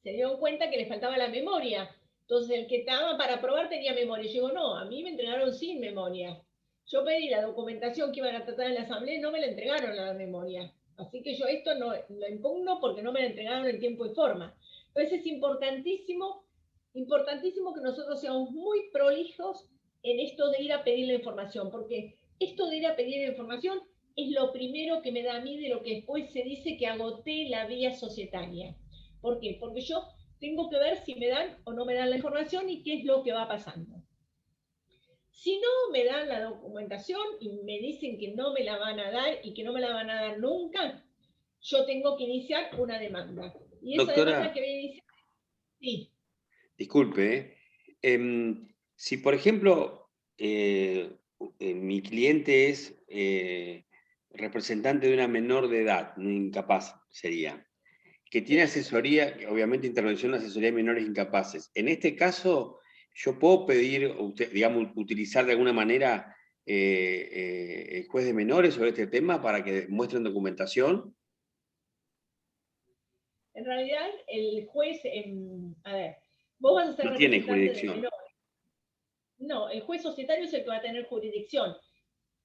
se dieron cuenta que les faltaba la memoria. Entonces el que estaba para aprobar tenía memoria. Yo digo, no, a mí me entregaron sin memoria. Yo pedí la documentación que iban a tratar en la asamblea y no me la entregaron a la memoria. Así que yo esto no lo impugno porque no me la entregaron en tiempo y forma. Entonces es importantísimo que nosotros seamos muy prolijos en esto de ir a pedir la información, porque esto de ir a pedir la información es lo primero que me da a mí de lo que después se dice que agoté la vía societaria. ¿Por qué? Porque yo tengo que ver si me dan o no me dan la información y qué es lo que va pasando. Si no me dan la documentación y me dicen que no me la van a dar y que no me la van a dar nunca, yo tengo que iniciar una demanda. Y esa Doctora, demanda que voy a iniciar... Sí. Disculpe, si por ejemplo mi cliente es representante de una menor de edad, un incapaz sería, que tiene asesoría, obviamente intervención de asesoría de menores incapaces. En este caso, yo puedo pedir, digamos, utilizar de alguna manera el juez de menores sobre este tema para que muestren documentación. En realidad, el juez, a ver, vos vas a ser no tiene representante jurisdicción. de menores. No, el juez societario es el que va a tener jurisdicción.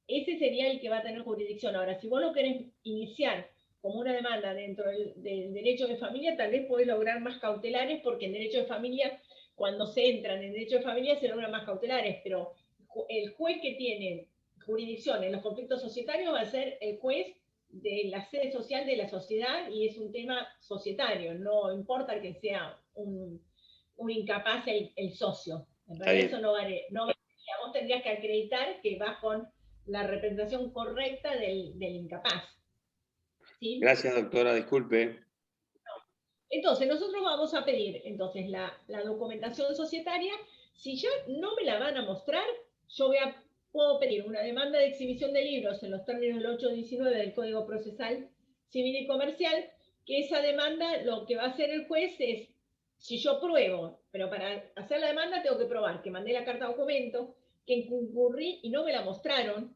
Ese sería el que va a tener jurisdicción. Ahora, si vos lo querés iniciar como una demanda dentro del derecho de familia, tal vez podés lograr más cautelares, porque en derecho de familia, cuando se entran en derecho de familia, se logran más cautelares, pero el juez que tiene jurisdicción en los conflictos societarios va a ser el juez de la sede social de la sociedad, y es un tema societario, no importa que sea un incapaz el socio. En realidad eso no vale. Vos tendrías que acreditar que vas con la representación correcta del incapaz. ¿Sí? Gracias, doctora, disculpe. Entonces, nosotros vamos a pedir entonces la documentación societaria. Si ya no me la van a mostrar, yo puedo pedir una demanda de exhibición de libros en los términos del 819 del Código Procesal Civil y Comercial, que esa demanda lo que va a hacer el juez es, si yo pruebo, pero para hacer la demanda tengo que probar que mandé la carta de documento, que concurrí y no me la mostraron,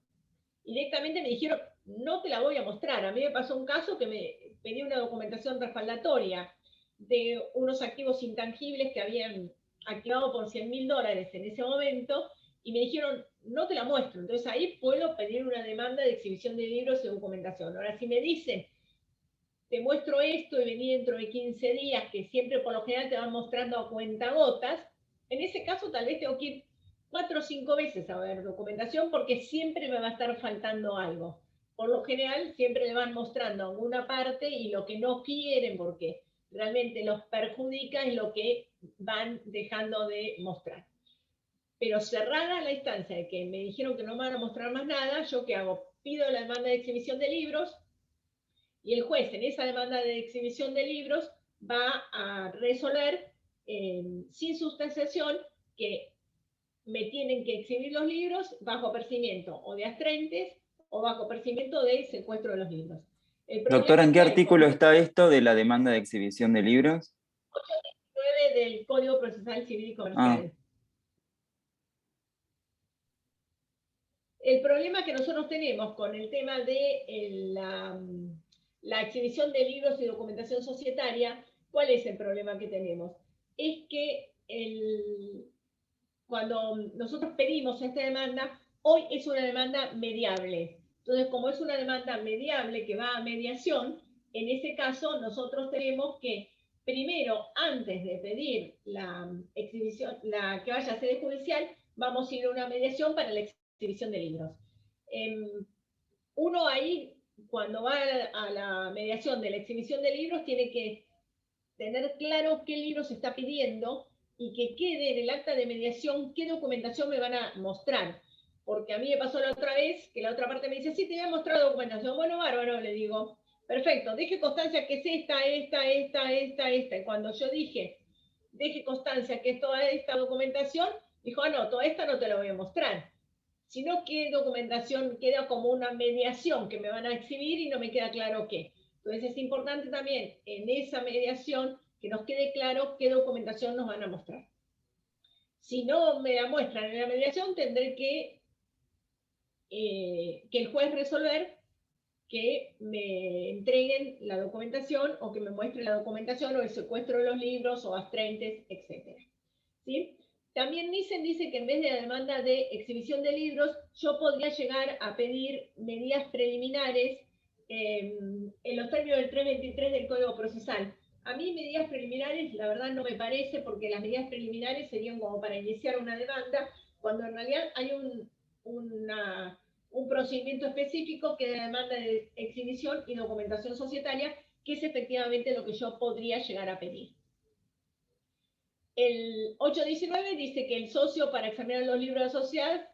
directamente me dijeron, no te la voy a mostrar. A mí me pasó un caso que me pedí una documentación respaldatoria de unos activos intangibles que habían activado por $100.000 en ese momento, y me dijeron, no te la muestro. Entonces ahí puedo pedir una demanda de exhibición de libros y documentación. Ahora, si me dicen, te muestro esto y vení dentro de 15 días, que siempre por lo general te van mostrando a cuentagotas, en ese caso tal vez tengo que ir 4 o 5 veces a ver documentación, porque siempre me va a estar faltando algo. Por lo general siempre le van mostrando alguna parte y lo que no quieren, porque realmente los perjudica, es lo que van dejando de mostrar. Pero cerrada la instancia de que me dijeron que no me van a mostrar más nada, ¿yo qué hago? Pido la demanda de exhibición de libros, y el juez en esa demanda de exhibición de libros va a resolver sin sustanciación que me tienen que exhibir los libros bajo apercibimiento o de astrentes o bajo apercibimiento de secuestro de los libros. Doctora, ¿en qué artículo está esto de la demanda de exhibición de libros? 819 del Código Procesal Civil y Comercial. El problema que nosotros tenemos con el tema de la exhibición de libros y documentación societaria, ¿cuál es el problema que tenemos? Es que cuando nosotros pedimos esta demanda, hoy es una demanda mediable. Entonces, como es una demanda mediable que va a mediación, en ese caso nosotros tenemos que, primero, antes de pedir la exhibición, que vaya a sede judicial, vamos a ir a una mediación para la exhibición de libros. Uno ahí, cuando va a la mediación de la exhibición de libros, tiene que tener claro qué libro se está pidiendo y que quede en el acta de mediación qué documentación me van a mostrar. Porque a mí me pasó la otra vez que la otra parte me dice, sí, te voy a mostrar la documentación. Bueno, bárbaro, le digo, perfecto, deje constancia que es esta. Y cuando yo dije, deje constancia que es toda esta documentación, dijo, no, toda esta no te la voy a mostrar. Sino que documentación queda como una mediación que me van a exhibir y no me queda claro qué. Entonces es importante también en esa mediación que nos quede claro qué documentación nos van a mostrar. Si no me la muestran en la mediación, tendré que el juez resolver que me entreguen la documentación o que me muestren la documentación o el secuestro de los libros o astrentes, etc. ¿Sí? También Nissen dice que en vez de la demanda de exhibición de libros, yo podría llegar a pedir medidas preliminares en los términos del 323 del Código Procesal. A mí medidas preliminares, la verdad no me parece, porque las medidas preliminares serían como para iniciar una demanda, cuando en realidad hay un procedimiento específico que es la demanda de exhibición y documentación societaria, que es efectivamente lo que yo podría llegar a pedir. El 819 dice que el socio, para examinar los libros de sociedad,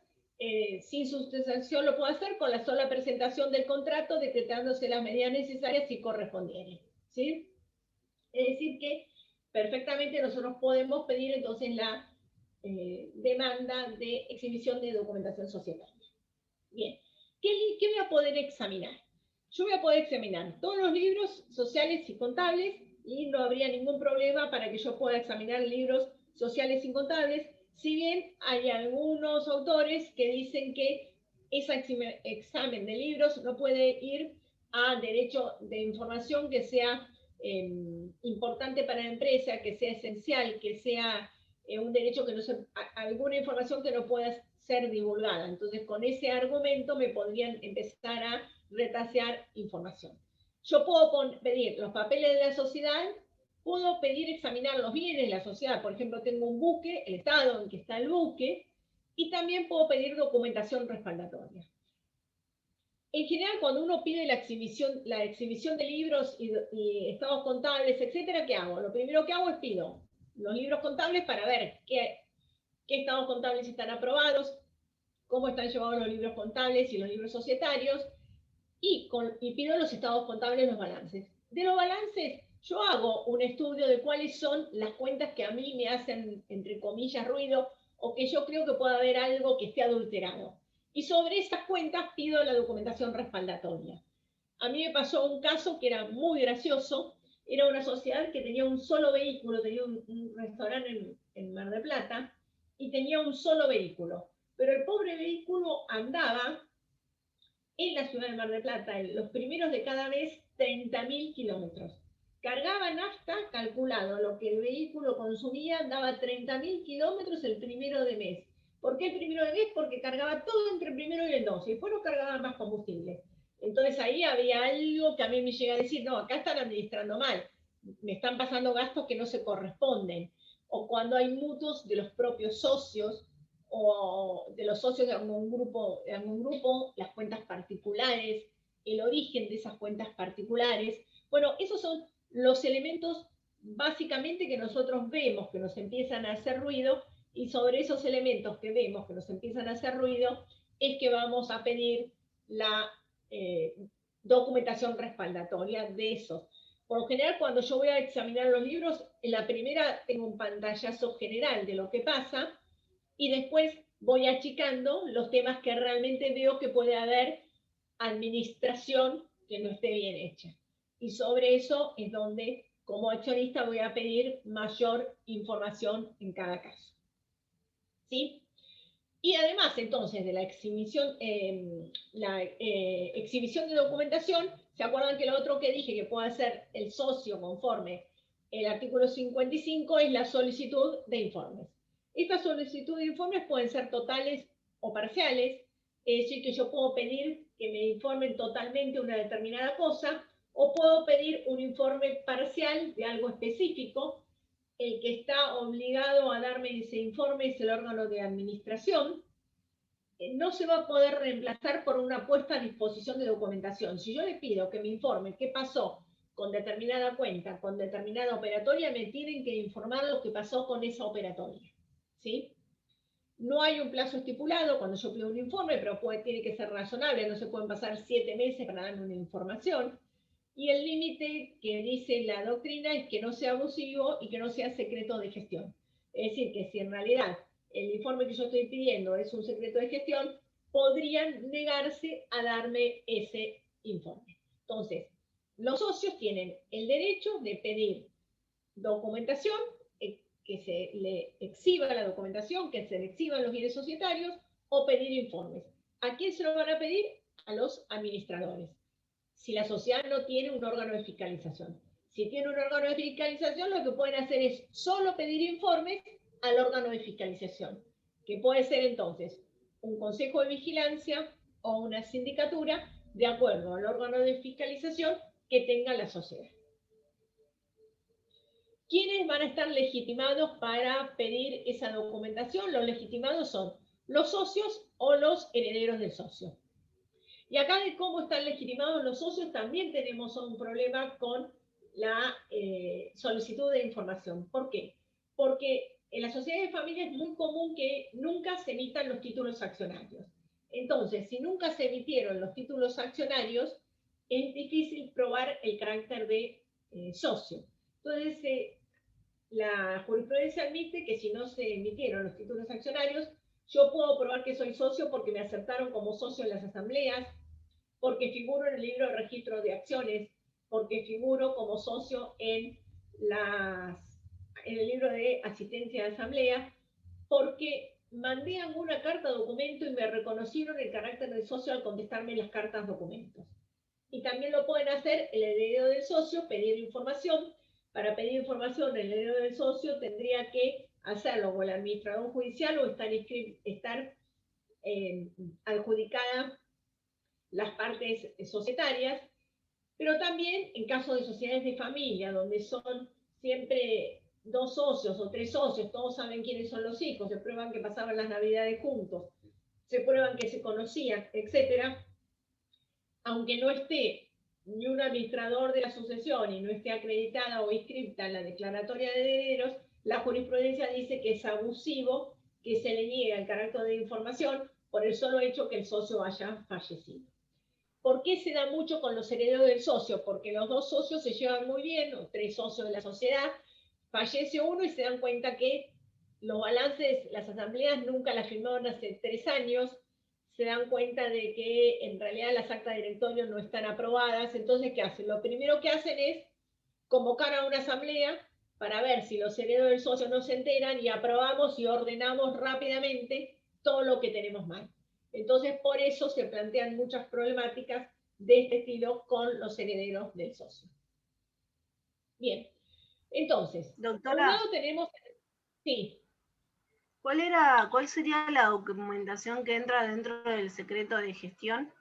sin sustanciación lo puede hacer con la sola presentación del contrato, decretándose las medidas necesarias si correspondiere. ¿Sí? Es decir que perfectamente nosotros podemos pedir entonces la demanda de exhibición de documentación societaria. Bien, ¿qué voy a poder examinar? Yo voy a poder examinar todos los libros sociales y contables, y no habría ningún problema para que yo pueda examinar libros sociales y contables, si bien hay algunos autores que dicen que ese examen de libros no puede ir a derecho de información que sea importante para la empresa, que sea esencial, que sea un derecho que no sea, alguna información que no pueda ser divulgada. Entonces, con ese argumento me podrían empezar a retasear información. Yo puedo pedir los papeles de la sociedad, puedo pedir examinar los bienes de la sociedad. Por ejemplo, tengo un buque, el estado en que está el buque, y también puedo pedir documentación respaldatoria. En general, cuando uno pide la exhibición de libros y estados contables, etcétera, ¿qué hago? Lo primero que hago es pido los libros contables para ver qué estados contables están aprobados, cómo están llevados los libros contables y los libros societarios, y pido los estados contables, los balances. De los balances, yo hago un estudio de cuáles son las cuentas que a mí me hacen, entre comillas, ruido, o que yo creo que puede haber algo que esté adulterado. Y sobre esas cuentas pido la documentación respaldatoria. A mí me pasó un caso que era muy gracioso. Era una sociedad que tenía un solo vehículo, tenía un restaurante en Mar del Plata, y tenía un solo vehículo. Pero el pobre vehículo andaba en la ciudad de Mar del Plata, en los primeros de cada mes, 30.000 kilómetros. cargaba nafta, calculado lo que el vehículo consumía, daba 30.000 kilómetros el primero de mes. ¿Por qué el primero de mes? Porque cargaba todo entre el primero y el 12, y después no cargaba más combustible. Entonces ahí había algo que a mí me llega a decir, no, acá están administrando mal, me están pasando gastos que no se corresponden. O cuando hay mutuos de los propios socios, o de los socios de algún grupo, las cuentas particulares, el origen de esas cuentas particulares. Bueno, esos son los elementos básicamente que nosotros vemos que nos empiezan a hacer ruido, y sobre esos elementos que vemos que nos empiezan a hacer ruido es que vamos a pedir la documentación respaldatoria de esos. Por lo general, cuando yo voy a examinar los libros, en la primera tengo un pantallazo general de lo que pasa, y después voy achicando los temas que realmente veo que puede haber administración que no esté bien hecha. Y sobre eso es donde, como accionista, voy a pedir mayor información en cada caso. ¿Sí? Y además, entonces, de la exhibición de documentación, ¿se acuerdan que lo otro que dije que puede hacer el socio conforme el artículo 55 es la solicitud de informes? Estas solicitudes de informes pueden ser totales o parciales, es decir, que yo puedo pedir que me informen totalmente una determinada cosa, o puedo pedir un informe parcial de algo específico. El que está obligado a darme ese informe es el órgano de administración. No se va a poder reemplazar por una puesta a disposición de documentación. Si yo le pido que me informe qué pasó con determinada cuenta, con determinada operatoria, me tienen que informar lo que pasó con esa operatoria. ¿Sí? No hay un plazo estipulado cuando yo pido un informe, pero tiene que ser razonable, no se pueden pasar 7 meses para darme una información. Y el límite que dice la doctrina es que no sea abusivo y que no sea secreto de gestión. Es decir, que si en realidad el informe que yo estoy pidiendo es un secreto de gestión, podrían negarse a darme ese informe. Entonces, los socios tienen el derecho de pedir documentación, que se le exhiba la documentación, que se le exhiban los bienes societarios, o pedir informes. ¿A quién se lo van a pedir? A los administradores. Si la sociedad no tiene un órgano de fiscalización. Si tiene un órgano de fiscalización, lo que pueden hacer es solo pedir informes al órgano de fiscalización, que puede ser entonces un consejo de vigilancia o una sindicatura, de acuerdo al órgano de fiscalización que tenga la sociedad. ¿Quiénes van a estar legitimados para pedir esa documentación? Los legitimados son los socios o los herederos del socio. Y acá de cómo están legitimados los socios también tenemos un problema con la solicitud de información. ¿Por qué? Porque en la sociedad de familia es muy común que nunca se emitan los títulos accionarios. Entonces, si nunca se emitieron los títulos accionarios, es difícil probar el carácter de socio. Entonces, la jurisprudencia admite que si no se emitieron los títulos accionarios, yo puedo probar que soy socio porque me aceptaron como socio en las asambleas, porque figuro en el libro de registro de acciones, porque figuro como socio en el libro de asistencia de asamblea, porque mandé alguna carta documento y me reconocieron el carácter de socio al contestarme las cartas documentos. Y también lo pueden hacer el heredero del socio, pedir información. Para pedir información, el heredero del socio tendría que hacerlo con el administrador judicial o estar adjudicada las partes societarias, pero también en caso de sociedades de familia, donde son siempre 2 socios o 3 socios, todos saben quiénes son los hijos, se prueban que pasaban las navidades juntos, se prueban que se conocían, etc. Aunque no esté ni un administrador de la sucesión y no esté acreditada o inscrita en la declaratoria de herederos, la jurisprudencia dice que es abusivo que se le niegue el carácter de información por el solo hecho que el socio haya fallecido. ¿Por qué se da mucho con los herederos del socio? Porque los 2 socios se llevan muy bien, o 3 socios de la sociedad, fallece uno y se dan cuenta que los balances, las asambleas nunca las firmaron hace 3 años, se dan cuenta de que en realidad las actas de directorio no están aprobadas. Entonces, ¿qué hacen? Lo primero que hacen es convocar a una asamblea para ver si los herederos del socio no se enteran y aprobamos y ordenamos rápidamente todo lo que tenemos mal. Entonces, por eso se plantean muchas problemáticas de este estilo con los herederos del socio. Bien, entonces, por un Doctora, lado tenemos, sí, ¿cuál sería la documentación que entra dentro del secreto de gestión?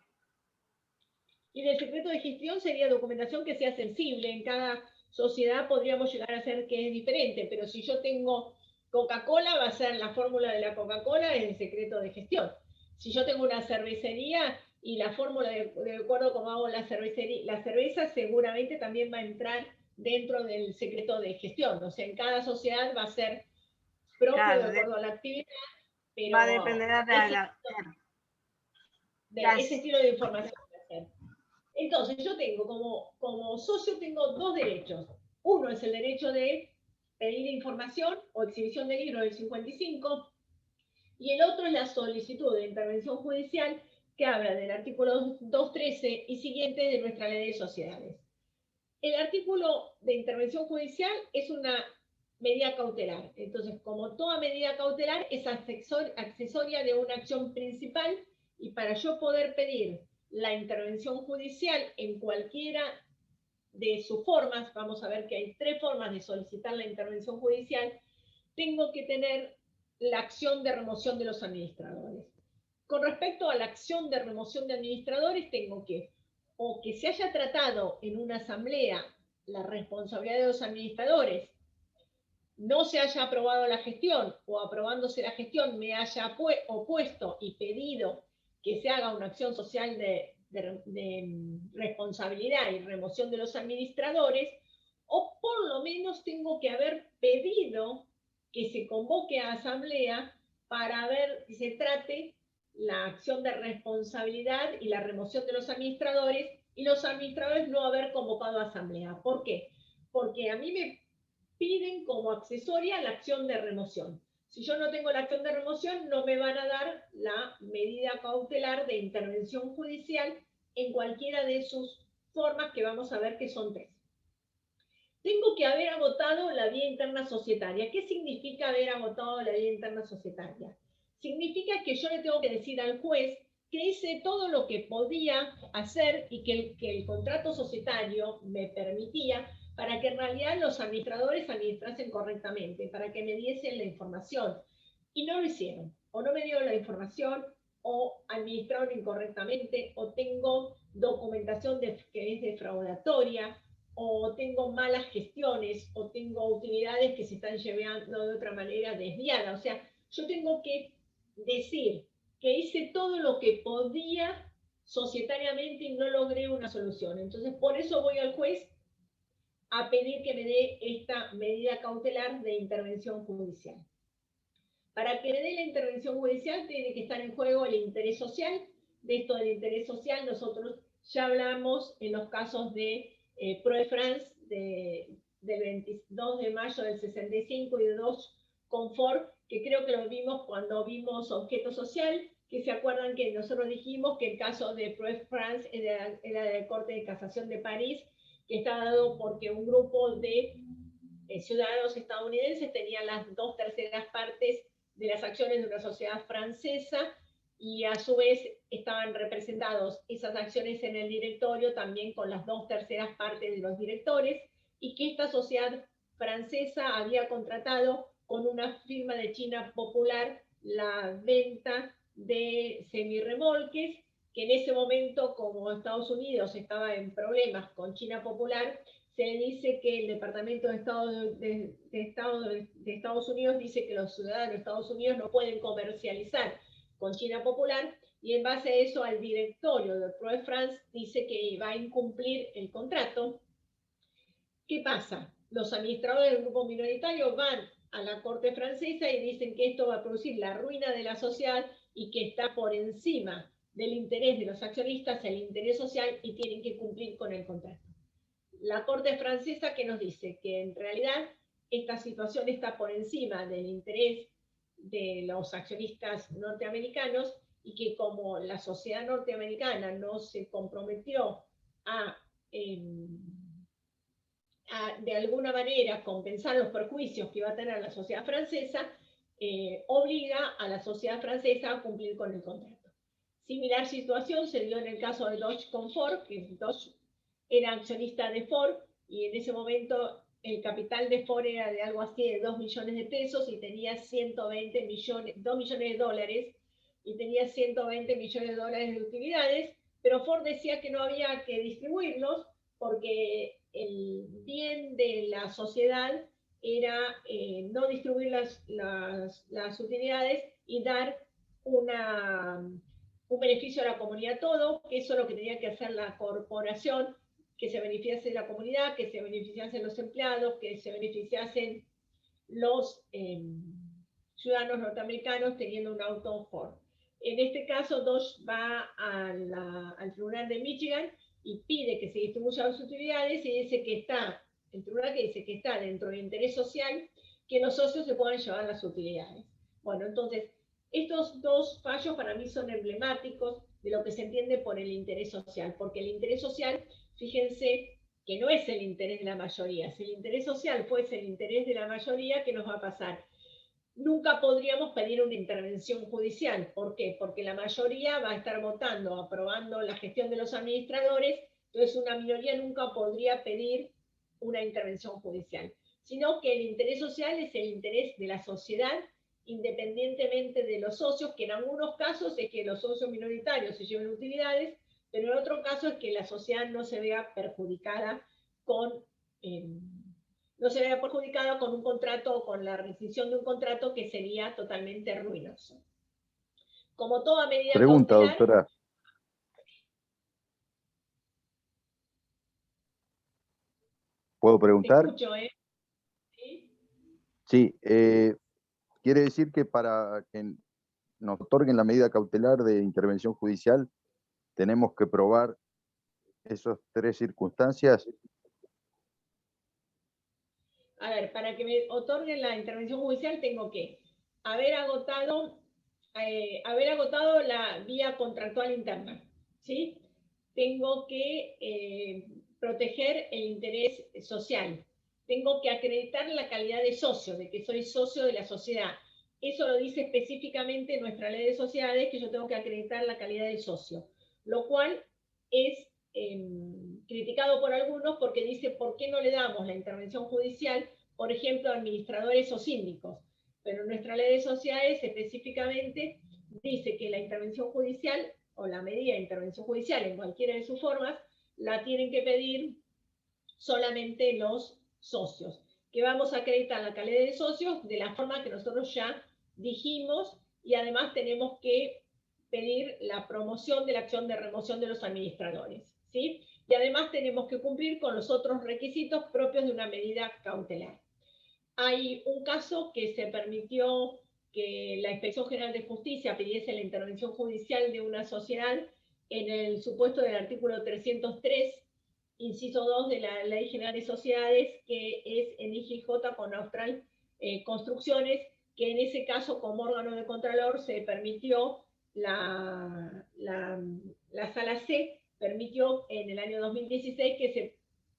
y del secreto de gestión sería documentación que sea sensible. En cada sociedad podríamos llegar a ser que es diferente, pero si yo tengo Coca-Cola, va a ser la fórmula de la Coca-Cola en el secreto de gestión. Si yo tengo una cervecería y la fórmula de acuerdo a cómo hago la cerveza seguramente también va a entrar dentro del secreto de gestión. O sea, en cada sociedad va a ser propio Claro, de acuerdo a la actividad, pero va a depender ese estilo de información va a ser. Entonces, yo tengo como socio tengo dos derechos. Uno es el derecho de pedir información o exhibición de libros del 55, y el otro es la solicitud de intervención judicial que habla del artículo 213 y siguiente de nuestra ley de sociedades. El artículo de intervención judicial es una medida cautelar. Entonces, como toda medida cautelar, es accesoria de una acción principal, y para yo poder pedir la intervención judicial en cualquiera de sus formas, vamos a ver que hay 3 formas de solicitar la intervención judicial, tengo que tener la acción de remoción de los administradores. Con respecto a la acción de remoción de administradores, tengo que, o que se haya tratado en una asamblea la responsabilidad de los administradores, no se haya aprobado la gestión, o aprobándose la gestión me haya opuesto y pedido que se haga una acción social de responsabilidad y remoción de los administradores, o por lo menos tengo que haber pedido que se convoque a asamblea para ver si se trate la acción de responsabilidad y la remoción de los administradores, y los administradores no haber convocado a asamblea. ¿Por qué? Porque a mí me piden como accesoria la acción de remoción. Si yo no tengo la acción de remoción, no me van a dar la medida cautelar de intervención judicial en cualquiera de sus formas, que vamos a ver que son 3. Tengo que haber agotado la vía interna societaria. ¿Qué significa haber agotado la vía interna societaria? Significa que yo le tengo que decir al juez que hice todo lo que podía hacer y que el contrato societario me permitía, para que en realidad los administradores administrasen correctamente, para que me diesen la información. Y no lo hicieron, o no me dieron la información, o administraron incorrectamente, o tengo documentación que es defraudatoria, o tengo malas gestiones, o tengo utilidades que se están llevando de otra manera desviada. O sea, yo tengo que decir que hice todo lo que podía societariamente y no logré una solución. Entonces, por eso voy al juez a pedir que me dé esta medida cautelar de intervención judicial. Para que me dé la intervención judicial tiene que estar en juego el interés social. De esto del interés social nosotros ya hablamos en los casos de Pro de France del 22 de mayo del 65 y de dos Confort, que creo que lo vimos cuando vimos objeto social, que se acuerdan que nosotros dijimos que el caso de Pro de France era de la Corte de Casación de París, que estaba dado porque un grupo de ciudadanos estadounidenses tenían las 2/3 partes de las acciones de una sociedad francesa, y a su vez estaban representados esas acciones en el directorio también con las 2/3 partes de los directores, y que esta sociedad francesa había contratado con una firma de China Popular la venta de semirremolques, que en ese momento, como Estados Unidos estaba en problemas con China Popular, se dice que el Departamento de Estados Unidos dice que los ciudadanos de Estados Unidos no pueden comercializar con China Popular, y en base a eso al directorio de Pro de France dice que va a incumplir el contrato. ¿Qué pasa? Los administradores del grupo minoritario van a la Corte francesa y dicen que esto va a producir la ruina de la sociedad y que está por encima del interés de los accionistas, el interés social, y tienen que cumplir con el contrato. La Corte francesa, que nos dice que en realidad esta situación está por encima del interés de los accionistas norteamericanos, y que como la sociedad norteamericana no se comprometió a de alguna manera compensar los perjuicios que iba a tener la sociedad francesa, obliga a la sociedad francesa a cumplir con el contrato. Similar situación se dio en el caso de Dodge con Ford, que Dodge era accionista de Ford, y en ese momento el capital de Ford era de algo así de 2 millones de pesos y tenía 120 millones, 2 millones de dólares, y tenía 120 millones de dólares de utilidades, pero Ford decía que no había que distribuirlos porque el bien de la sociedad era no distribuir las utilidades y dar un beneficio a la comunidad todo, que eso es lo que tenía que hacer la corporación, que se beneficiase la comunidad, que se beneficiasen los empleados, que se beneficiasen los ciudadanos norteamericanos teniendo un auto Ford. En este caso, Dodge va al tribunal de Michigan y pide que se distribuyan las utilidades y dice que está, el tribunal que dice que está dentro del interés social que los socios se puedan llevar las utilidades. Bueno, entonces, estos dos fallos para mí son emblemáticos de lo que se entiende por el interés social, porque el interés social, fíjense que no es el interés de la mayoría. Si el interés social fuese el interés de la mayoría, ¿qué nos va a pasar? Nunca podríamos pedir una intervención judicial. ¿Por qué? Porque la mayoría va a estar votando, aprobando la gestión de los administradores, entonces una minoría nunca podría pedir una intervención judicial, sino que el interés social es el interés de la sociedad, independientemente de los socios, que en algunos casos es que los socios minoritarios se lleven utilidades, pero en otro caso es que la sociedad no se vea perjudicada con un contrato o con la rescisión de un contrato que sería totalmente ruinoso. Como toda medida Pregunta, cautelar, doctora. ¿Puedo preguntar? Te escucho, ¿eh? Sí, quiere decir que para que nos otorguen la medida cautelar de intervención judicial, tenemos que probar esas tres circunstancias. A ver, para que me otorguen la intervención judicial tengo que haber agotado la vía contractual interna, ¿sí? Tengo que proteger el interés social. Tengo que acreditar la calidad de socio, de que soy socio de la sociedad. Eso lo dice específicamente nuestra ley de sociedades, que yo tengo que acreditar la calidad de socio, lo cual es criticado por algunos porque dice, ¿por qué no le damos la intervención judicial, por ejemplo, a administradores o síndicos? Pero nuestra ley de sociedades específicamente dice que la intervención judicial o la medida de intervención judicial en cualquiera de sus formas la tienen que pedir solamente los socios, que vamos a acreditar la calidad de socios de la forma que nosotros ya dijimos, y además tenemos que pedir la promoción de la acción de remoción de los administradores, ¿sí? Y además tenemos que cumplir con los otros requisitos propios de una medida cautelar. Hay un caso que se permitió que la Inspección General de Justicia pidiese la intervención judicial de una sociedad en el supuesto del artículo 303, inciso 2 de la Ley General de Sociedades, que es en IGJ con Austral Construcciones, que en ese caso como órgano de contralor se permitió la Sala C, permitió en el año 2016 que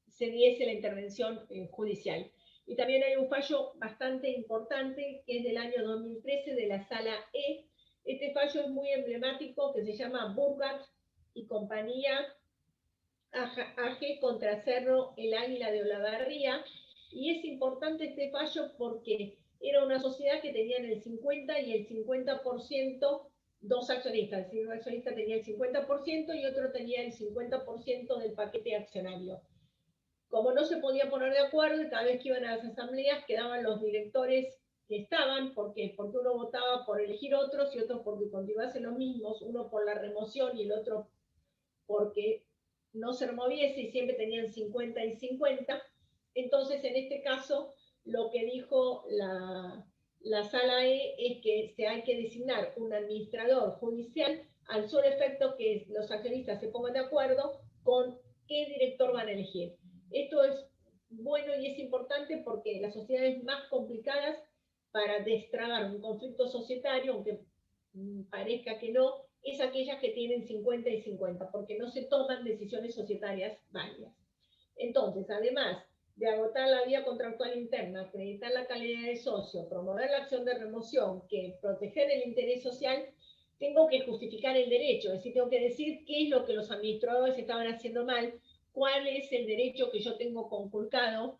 se diese la intervención judicial. Y también hay un fallo bastante importante que es del año 2013 de la Sala E. Este fallo es muy emblemático, que se llama Burgat y compañía AG contra Cerro El Águila de Olavarría. Y es importante este fallo porque era una sociedad que tenían el 50 y el 50%, dos accionistas, es decir, un accionista tenía el 50% y otro tenía el 50% del paquete accionario. Como no se podía poner de acuerdo, y cada vez que iban a las asambleas quedaban los directores que estaban, porque uno votaba por elegir otros y otro porque continuasen los mismos, uno por la remoción y el otro porque no se removiese, y siempre tenían 50 y 50. Entonces, en este caso, lo que dijo la Sala E es que hay que designar un administrador judicial al solo efecto que los accionistas se pongan de acuerdo con qué director van a elegir. Esto es bueno y es importante porque las sociedades más complicadas para destrabar un conflicto societario, aunque parezca que no, es aquellas que tienen 50 y 50, porque no se toman decisiones societarias válidas. Entonces, además de agotar la vía contractual interna, acreditar la calidad de socio, promover la acción de remoción, que proteger el interés social, tengo que justificar el derecho, es decir, tengo que decir qué es lo que los administradores estaban haciendo mal, cuál es el derecho que yo tengo conculcado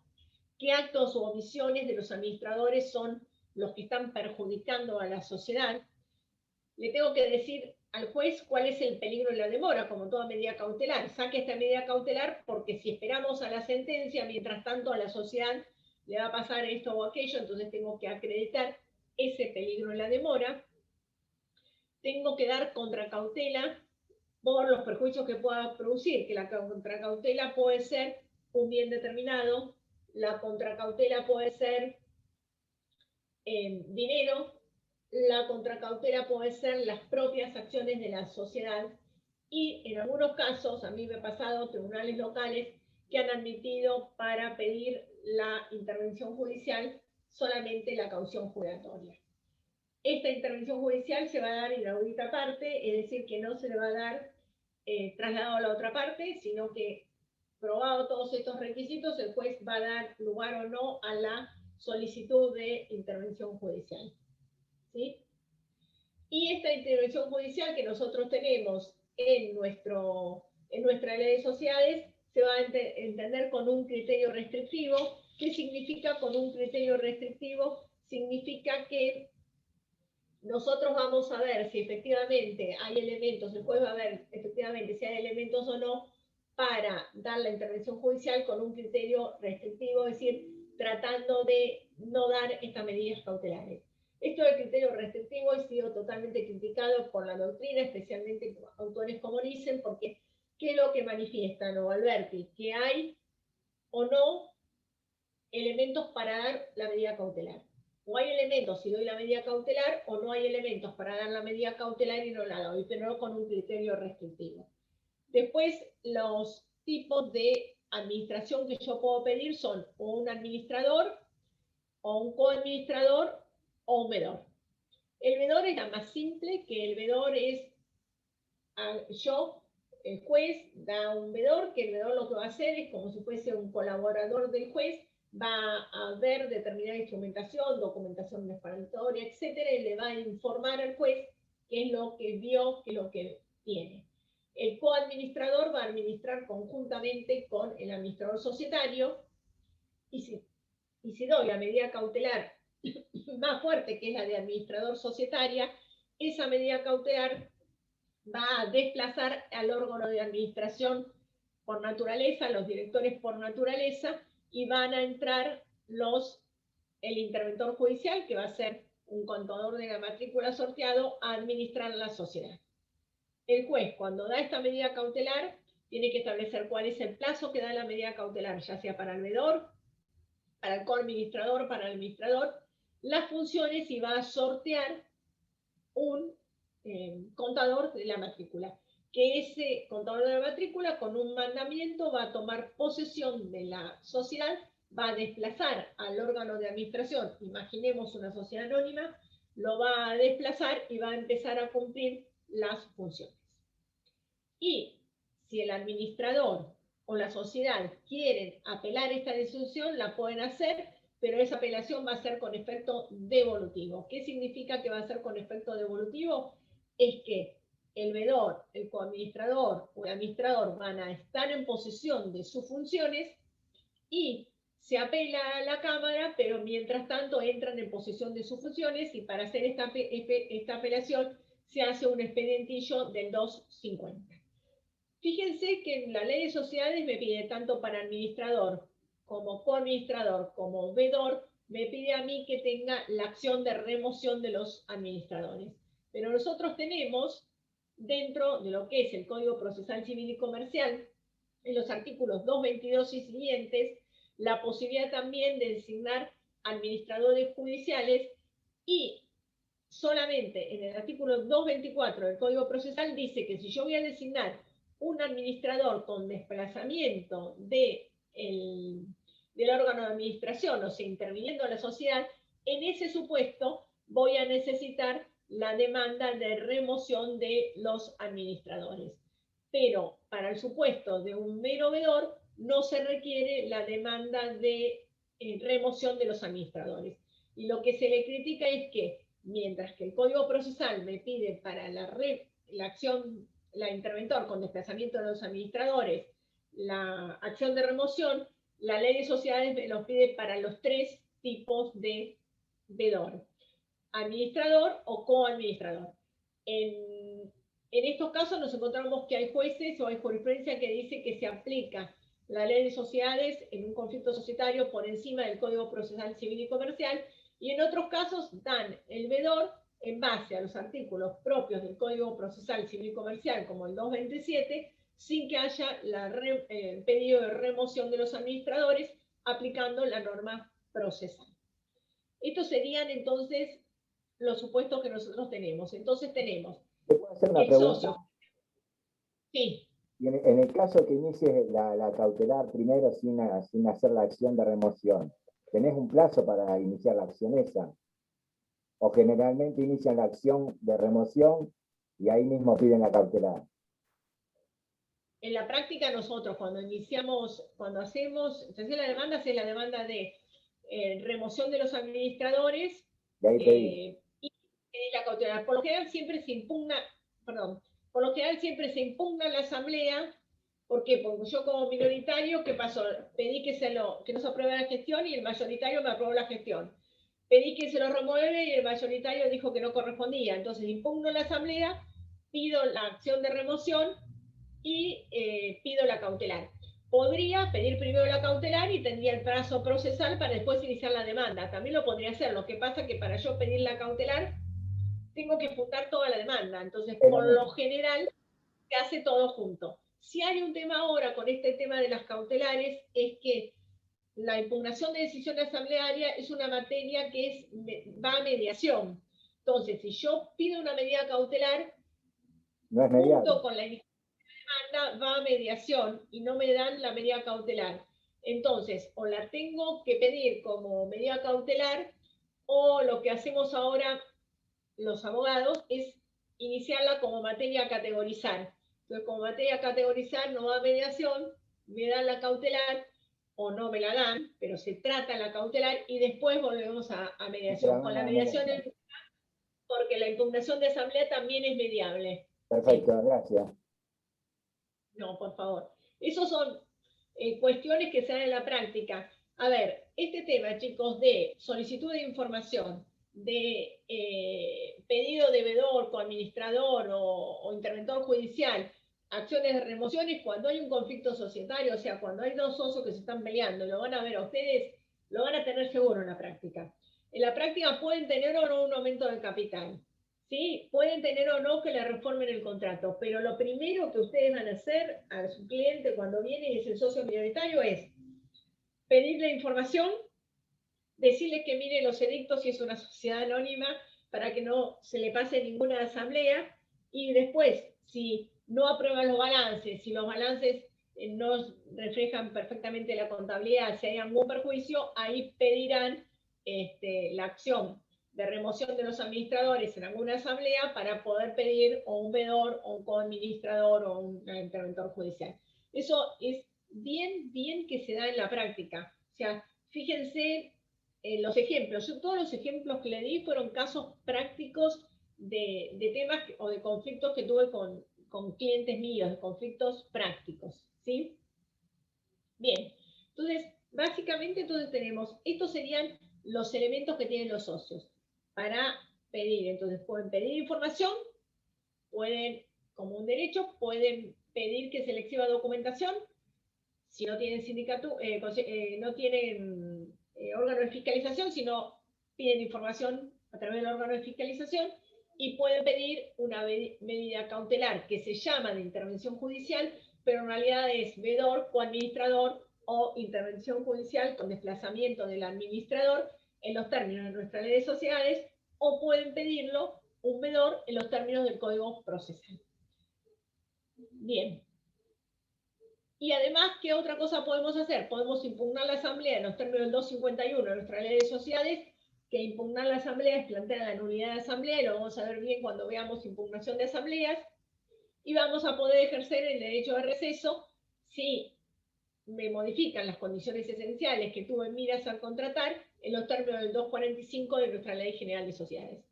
qué actos u omisiones de los administradores son los que están perjudicando a la sociedad. Le tengo que decir al juez cuál es el peligro de la demora, como toda medida cautelar. Saque esta medida cautelar porque si esperamos a la sentencia, mientras tanto a la sociedad le va a pasar esto o aquello, entonces tengo que acreditar ese peligro de la demora. Tengo que dar contracautela por los perjuicios que pueda producir, que la contracautela puede ser un bien determinado, la contracautela puede ser dinero, la contracautela puede ser las propias acciones de la sociedad, y en algunos casos, a mí me ha pasado, tribunales locales que han admitido para pedir la intervención judicial solamente la caución juratoria. Esta intervención judicial se va a dar inaudita parte, es decir, que no se le va a dar trasladado a la otra parte, sino que, probado todos estos requisitos, el juez va a dar lugar o no a la solicitud de intervención judicial. ¿Sí? Y esta intervención judicial que nosotros tenemos en nuestra ley de sociedades se va a entender con un criterio restrictivo. ¿Qué significa con un criterio restrictivo? Significa que nosotros vamos a ver si efectivamente hay elementos, el juez va a ver efectivamente si hay elementos o no para dar la intervención judicial con un criterio restrictivo, es decir, tratando de no dar estas medidas cautelares. Esto del criterio restrictivo ha sido totalmente criticado por la doctrina, especialmente por autores como Nissen, porque ¿qué es lo que manifiestan o Alberti? Que hay o no elementos para dar la medida cautelar. O hay elementos si doy la medida cautelar, o no hay elementos para dar la medida cautelar y no la doy, pero no con un criterio restrictivo. Después, los tipos de administración que yo puedo pedir son o un administrador, o un coadministrador, o un vedor. El vedor es la más simple, que el vedor es yo, el juez, da un vedor, que el vedor lo que va a hacer es como si fuese un colaborador del juez, va a ver determinada instrumentación, documentación preparatoria, etcétera, y le va a informar al juez qué es lo que vio, qué es lo que tiene. El coadministrador va a administrar conjuntamente con el administrador societario, y si doy la medida cautelar más fuerte, que es la de administrador societaria, esa medida cautelar va a desplazar al órgano de administración por naturaleza, los directores por naturaleza, y van a entrar el interventor judicial, que va a ser un contador de la matrícula sorteado, a administrar la sociedad. El juez, cuando da esta medida cautelar, tiene que establecer cuál es el plazo que da la medida cautelar, ya sea para el vedor, para el coadministrador, para el administrador, las funciones, y va a sortear un contador de la matrícula. Que ese contador de la matrícula, con un mandamiento, va a tomar posesión de la sociedad, va a desplazar al órgano de administración, imaginemos una sociedad anónima, lo va a desplazar y va a empezar a cumplir las funciones. Y si el administrador o la sociedad quieren apelar esta decisión, la pueden hacer, pero esa apelación va a ser con efecto devolutivo. ¿Qué significa que va a ser con efecto devolutivo? Es que el vedor, el coadministrador o el administrador van a estar en posesión de sus funciones y se apela a la Cámara, pero mientras tanto entran en posesión de sus funciones, y para hacer esta apelación se hace un expedientillo del 250. Fíjense que en la ley de sociedades me pide tanto para administrador como coadministrador como vedor, me pide a mí que tenga la acción de remoción de los administradores. Pero nosotros tenemos, dentro de lo que es el Código Procesal Civil y Comercial, en los artículos 222 y siguientes, la posibilidad también de designar administradores judiciales, y solamente en el artículo 224 del Código Procesal dice que si yo voy a designar un administrador con desplazamiento del órgano de administración, o sea, interviniendo en la sociedad, en ese supuesto voy a necesitar la demanda de remoción de los administradores. Pero para el supuesto de un mero vedor no se requiere la demanda de remoción de los administradores. Y lo que se le critica es que, mientras que el Código Procesal me pide para la acción, la interventor con desplazamiento de los administradores, la acción de remoción, la ley de sociedades los pide para los 3 tipos de vedor: administrador o coadministrador. En estos casos nos encontramos que hay jueces o hay jurisprudencia que dice que se aplica la ley de sociedades en un conflicto societario por encima del Código Procesal Civil y Comercial, y en otros casos dan el vedor en base a los artículos propios del Código Procesal Civil y Comercial, como el 227, sin que haya el pedido de remoción de los administradores, aplicando la norma procesal. Estos serían entonces los supuestos que nosotros tenemos. Entonces tenemos ¿Puedo hacer una el pregunta? socio. Sí. Y en el caso que inicies la cautelar primero sin hacer la acción de remoción, ¿tenés un plazo para iniciar la acción esa? ¿O generalmente inician la acción de remoción y ahí mismo piden la cautelar? En la práctica nosotros cuando hacemos la demanda, es la demanda de remoción de los administradores Y ahí pedís. y la cautelar. Por lo general siempre se impugna la asamblea. ¿Por qué? Porque yo como minoritario, ¿qué pasó? Pedí que no se apruebe la gestión y el mayoritario me aprobó la gestión. Pedí que se lo remueve y el mayoritario dijo que no correspondía. Entonces impugno la asamblea, pido la acción de remoción y pido la cautelar. Podría pedir primero la cautelar y tendría el plazo procesal para después iniciar la demanda. También lo podría hacer. Lo que pasa es que para yo pedir la cautelar tengo que fundar toda la demanda. Entonces, por lo general, se hace todo junto. Si hay un tema ahora con este tema de las cautelares, es que la impugnación de decisión asamblearia es una materia que va a mediación. Entonces, si yo pido una medida cautelar, no es mediable. Junto con la demanda va a mediación y no me dan la medida cautelar. Entonces, o la tengo que pedir como medida cautelar, o lo que hacemos ahora los abogados es iniciarla como materia a categorizar. Entonces, como materia a categorizar no va a mediación, me dan la cautelar, o no me la dan, pero se trata la cautelar y después volvemos a mediación. Con la mediación, porque la impugnación de asamblea también es mediable. Perfecto, gracias. No, por favor. Esos son cuestiones que se dan en la práctica. A ver, este tema, chicos, de solicitud de información, de pedido de vedor, coadministrador o interventor judicial, acciones de remociones, cuando hay un conflicto societario, o sea, cuando hay dos socios que se están peleando, lo van a ver a ustedes, lo van a tener seguro en la práctica. En la práctica pueden tener o no un aumento del capital. ¿Sí? Pueden tener o no que le reformen el contrato, pero lo primero que ustedes van a hacer a su cliente cuando viene y es el socio minoritario es pedirle información, decirles que mire los edictos si es una sociedad anónima para que no se le pase ninguna asamblea, y después, si no aprueban los balances, si los balances no reflejan perfectamente la contabilidad, si hay algún perjuicio, ahí pedirán la acción de remoción de los administradores en alguna asamblea para poder pedir o un vedor o un coadministrador o un interventor judicial. Eso es bien que se da en la práctica. O sea, fíjense en los ejemplos. Yo todos los ejemplos que le di fueron casos prácticos de temas o de conflictos que tuve con clientes míos, de conflictos prácticos. ¿Sí? Bien. Entonces, básicamente tenemos, estos serían los elementos que tienen los socios para pedir. Entonces pueden pedir información, pueden, como un derecho, pueden pedir que se les exhiba documentación, si no tienen sindicato, no tienen órgano de fiscalización, sino piden información a través del órgano de fiscalización, y pueden pedir una medida cautelar que se llama de intervención judicial, pero en realidad es vedor, coadministrador o intervención judicial con desplazamiento del administrador en los términos de nuestra ley de sociedades, o pueden pedirlo un vedor en los términos del Código Procesal. Bien. Y además, ¿qué otra cosa podemos hacer? Podemos impugnar la asamblea en los términos del 251 de nuestra ley de sociedades, que impugnar la asamblea es plantear la nulidad de asamblea, y lo vamos a ver bien cuando veamos impugnación de asambleas, y vamos a poder ejercer el derecho de receso si me modifican las condiciones esenciales que tuve en miras al contratar en los términos del 245 de nuestra Ley General de Sociedades.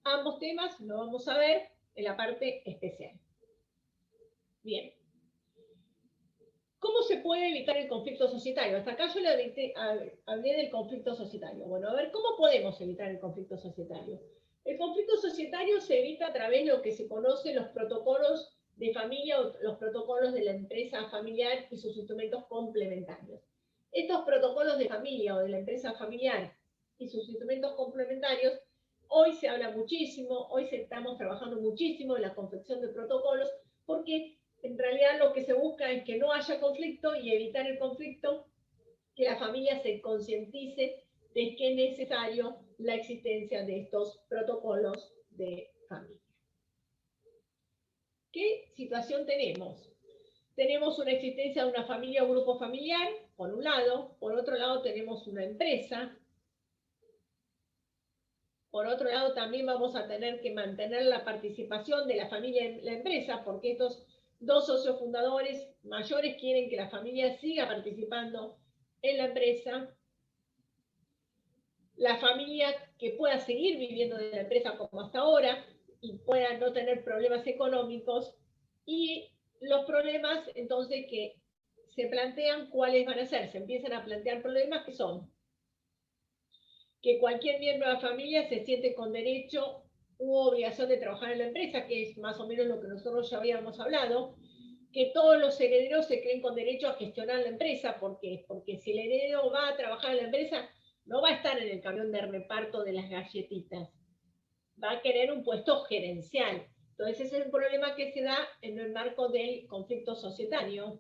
Ambos temas lo vamos a ver en la parte especial. Bien. ¿Cómo se se puede evitar el conflicto societario? Hasta acá yo hablé del conflicto societario. Bueno, a ver, ¿cómo podemos evitar el conflicto societario? El conflicto societario se evita a través de lo que se conoce los protocolos de familia o los protocolos de la empresa familiar y sus instrumentos complementarios. Estos protocolos de familia o de la empresa familiar y sus instrumentos complementarios, hoy se habla muchísimo, hoy estamos trabajando muchísimo en la confección de protocolos, porque en realidad lo que se busca es que no haya conflicto y evitar el conflicto, que la familia se concientice de que es necesario la existencia de estos protocolos de familia. ¿Qué situación tenemos? Tenemos una existencia de una familia o grupo familiar, por un lado. Por otro lado tenemos una empresa. Por otro lado también vamos a tener que mantener la participación de la familia en la empresa, porque estos dos socios fundadores mayores quieren que la familia siga participando en la empresa. La familia que pueda seguir viviendo de la empresa como hasta ahora y pueda no tener problemas económicos, y los problemas entonces que se plantean, ¿cuáles van a ser? Se empiezan a plantear problemas que son que cualquier miembro de la familia se siente con derecho u obligación de trabajar en la empresa, que es más o menos lo que nosotros ya habíamos hablado, que todos los herederos se creen con derecho a gestionar la empresa, porque si el heredero va a trabajar en la empresa, no va a estar en el camión de reparto de las galletitas, va a querer un puesto gerencial. Entonces ese es el problema que se da en el marco del conflicto societario.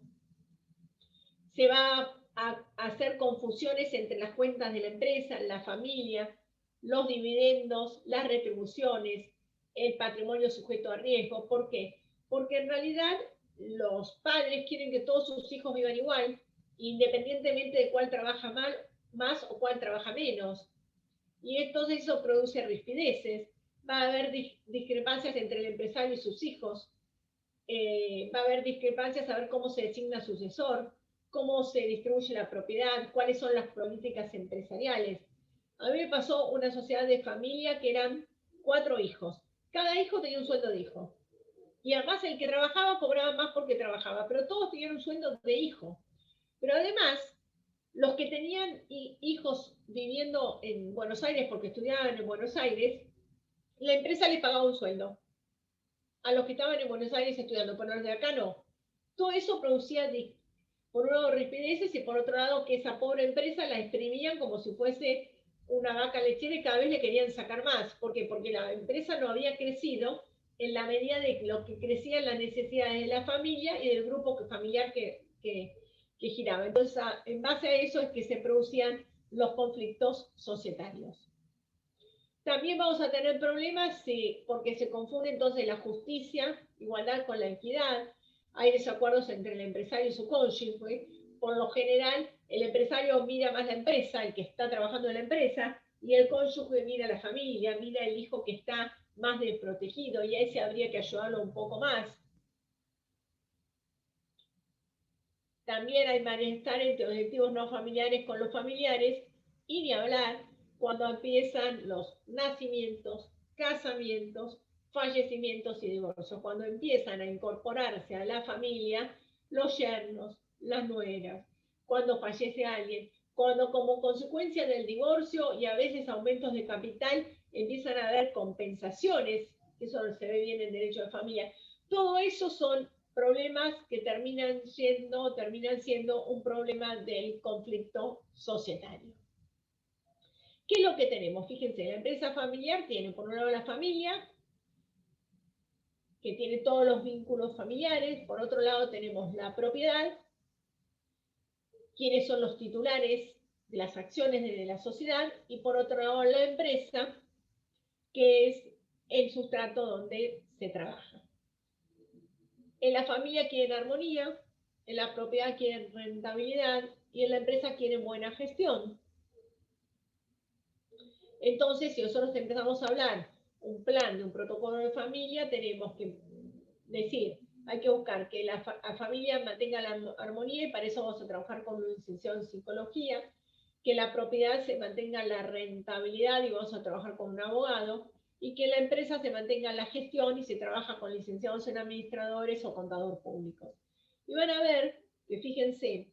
Se va a hacer confusiones entre las cuentas de la empresa, la familia, los dividendos, las retribuciones, el patrimonio sujeto a riesgo. ¿Por qué? Porque en realidad los padres quieren que todos sus hijos vivan igual, independientemente de cuál trabaja más o cuál trabaja menos. Y entonces eso produce rispideces. Va a haber discrepancias entre el empresario y sus hijos. Va a haber discrepancias a ver cómo se designa sucesor, cómo se distribuye la propiedad, cuáles son las políticas empresariales. A mí me pasó una sociedad de familia que eran 4 hijos. Cada hijo tenía un sueldo de hijo. Y además el que trabajaba cobraba más porque trabajaba, pero todos tenían un sueldo de hijo. Pero además, los que tenían hijos viviendo en Buenos Aires porque estudiaban en Buenos Aires, la empresa les pagaba un sueldo a los que estaban en Buenos Aires estudiando, pero los de acá no. Todo eso producía, por un lado, rispideces, y por otro lado, que esa pobre empresa la exprimían como si fuese una vaca lechera y cada vez le querían sacar más. ¿Por qué? Porque la empresa no había crecido en la medida de lo que crecían las necesidades de la familia y del grupo familiar que giraba. Entonces, en base a eso es que se producían los conflictos societarios. También vamos a tener problemas porque se confunde entonces la justicia, igualdad con la equidad. Hay desacuerdos entre el empresario y su cónyuge. Por lo general, el empresario mira más la empresa, el que está trabajando en la empresa, y el cónyuge mira a la familia, mira el hijo que está más desprotegido, y a ese habría que ayudarlo un poco más. También hay malestar entre objetivos no familiares con los familiares, y ni hablar cuando empiezan los nacimientos, casamientos, fallecimientos y divorcios, cuando empiezan a incorporarse a la familia los yernos, las nueras, cuando fallece alguien, cuando como consecuencia del divorcio y a veces aumentos de capital empiezan a haber compensaciones, que eso se ve bien en derecho de familia. Todo eso son problemas que terminan siendo un problema del conflicto societario. ¿Qué es lo que tenemos? Fíjense, la empresa familiar tiene por un lado la familia, que tiene todos los vínculos familiares. Por otro lado tenemos la propiedad, quienes son los titulares de las acciones de la sociedad, y por otro lado la empresa, que es el sustrato donde se trabaja. En la familia quieren armonía, en la propiedad quieren rentabilidad y en la empresa quieren buena gestión. Entonces, si nosotros empezamos a hablar un plan de un protocolo de familia, tenemos que decir, hay que buscar que la familia mantenga la armonía, y para eso vamos a trabajar con un licenciado en psicología, que la propiedad se mantenga la rentabilidad y vamos a trabajar con un abogado, y que la empresa se mantenga la gestión y se trabaja con licenciados en administradores o contador público. Y van a ver que fíjense,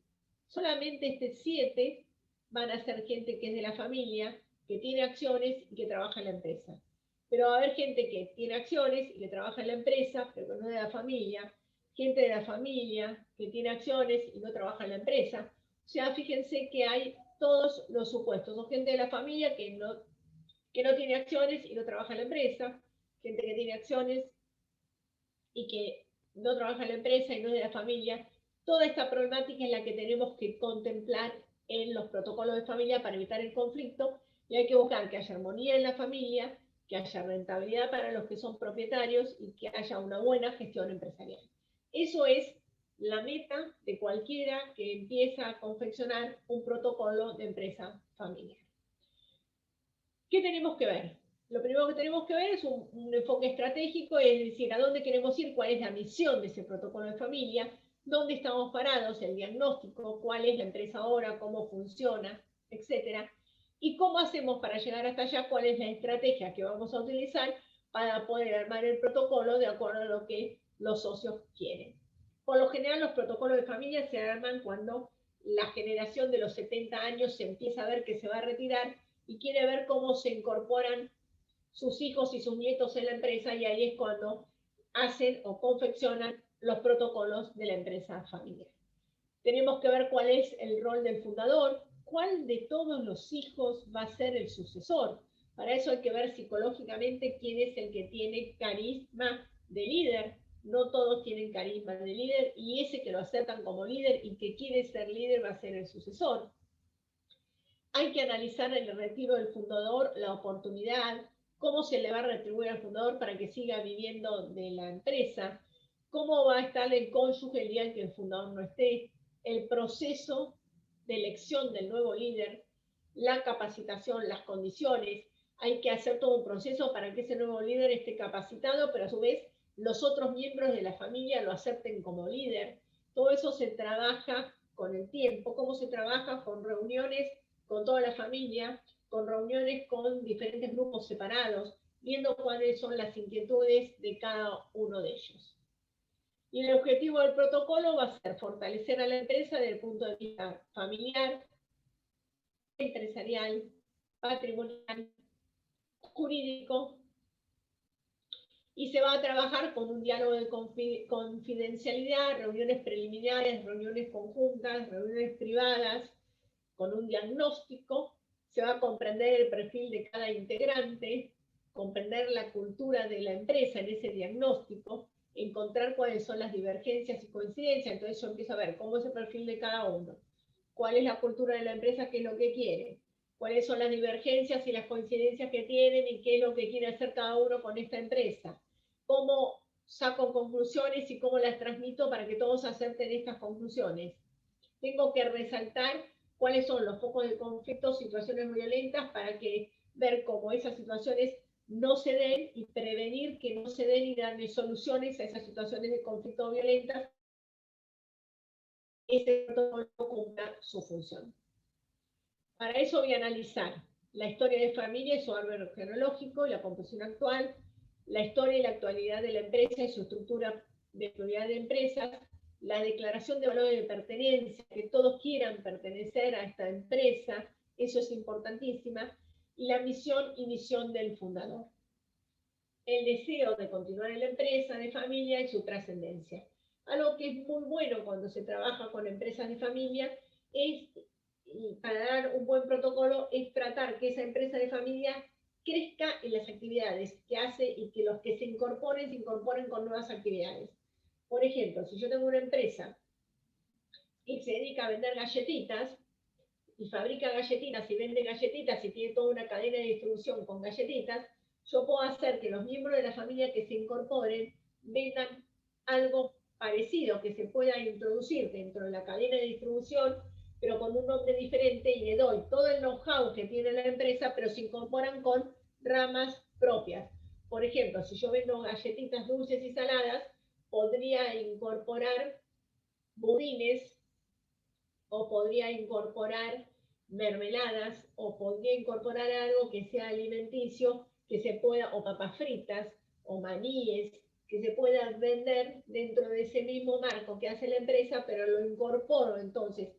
solamente este 7 van a ser gente que es de la familia, que tiene acciones y que trabaja en la empresa. Pero va a haber gente que tiene acciones y que trabaja en la empresa, pero que no es de la familia, gente de la familia que tiene acciones y no trabaja en la empresa. O sea, fíjense que hay todos los supuestos. Son gente de la familia que no tiene acciones y no trabaja en la empresa, gente que tiene acciones y que no trabaja en la empresa y no es de la familia. Toda esta problemática es la que tenemos que contemplar en los protocolos de familia para evitar el conflicto, y hay que buscar que haya armonía en la familia, que haya rentabilidad para los que son propietarios y que haya una buena gestión empresarial. Eso es la meta de cualquiera que empieza a confeccionar un protocolo de empresa familiar. ¿Qué tenemos que ver? Lo primero que tenemos que ver es un enfoque estratégico, es decir, a dónde queremos ir, cuál es la misión de ese protocolo de familia, dónde estamos parados, el diagnóstico, cuál es la empresa ahora, cómo funciona, etc. Y cómo hacemos para llegar hasta allá, cuál es la estrategia que vamos a utilizar para poder armar el protocolo de acuerdo a lo que los socios quieren. Por lo general, los protocolos de familia se arman cuando la generación de los 70 años se empieza a ver que se va a retirar y quiere ver cómo se incorporan sus hijos y sus nietos en la empresa, y ahí es cuando hacen o confeccionan los protocolos de la empresa familiar. Tenemos que ver cuál es el rol del fundador, cuál de todos los hijos va a ser el sucesor. Para eso hay que ver psicológicamente quién es el que tiene carisma de líder. No todos tienen carisma de líder, y ese que lo aceptan como líder y que quiere ser líder va a ser el sucesor. Hay que analizar el retiro del fundador, la oportunidad, cómo se le va a retribuir al fundador para que siga viviendo de la empresa, cómo va a estar el cónyuge el día en que el fundador no esté, el proceso de elección del nuevo líder, la capacitación, las condiciones. Hay que hacer todo un proceso para que ese nuevo líder esté capacitado, pero a su vez los otros miembros de la familia lo acepten como líder. Todo eso se trabaja con el tiempo. ¿Cómo se trabaja? Con reuniones con toda la familia, con reuniones con diferentes grupos separados, viendo cuáles son las inquietudes de cada uno de ellos. Y el objetivo del protocolo va a ser fortalecer a la empresa desde el punto de vista familiar, empresarial, patrimonial, jurídico, y se va a trabajar con un diálogo de confidencialidad, reuniones preliminares, reuniones conjuntas, reuniones privadas, con un diagnóstico. Se va a comprender el perfil de cada integrante, comprender la cultura de la empresa en ese diagnóstico, encontrar cuáles son las divergencias y coincidencias. Entonces yo empiezo a ver cómo es el perfil de cada uno, cuál es la cultura de la empresa, qué es lo que quiere, cuáles son las divergencias y las coincidencias que tienen y qué es lo que quiere hacer cada uno con esta empresa, cómo saco conclusiones y cómo las transmito para que todos acepten estas conclusiones. Tengo que resaltar cuáles son los focos de conflicto, situaciones violentas, para que ver cómo esas situaciones no se den y prevenir que no se den y darle soluciones a esas situaciones de conflicto violentas. Este protocolo cumpla su función. Para eso voy a analizar la historia de familia y su árbol genealógico, la composición actual, la historia y la actualidad de la empresa y su estructura de prioridad de empresas, la declaración de valores de pertenencia, que todos quieran pertenecer a esta empresa, eso es importantísima, y la misión y misión del fundador. El deseo de continuar en la empresa de familia y su trascendencia. Algo que es muy bueno cuando se trabaja con empresas de familia es, y para dar un buen protocolo, es tratar que esa empresa de familia crezca en las actividades que hace y que los que se incorporen con nuevas actividades. Por ejemplo, si yo tengo una empresa y se dedica a vender galletitas, y fabrica galletitas y vende galletitas y tiene toda una cadena de distribución con galletitas, yo puedo hacer que los miembros de la familia que se incorporen vendan algo parecido, que se pueda introducir dentro de la cadena de distribución, pero con un nombre diferente, y le doy todo el know-how que tiene la empresa, pero se incorporan con ramas propias. Por ejemplo, si yo vendo galletitas dulces y saladas, podría incorporar budines, o podría incorporar mermeladas, o podría incorporar algo que sea alimenticio, que se pueda, o papas fritas, o maníes, que se pueda vender dentro de ese mismo marco que hace la empresa, pero lo incorporo entonces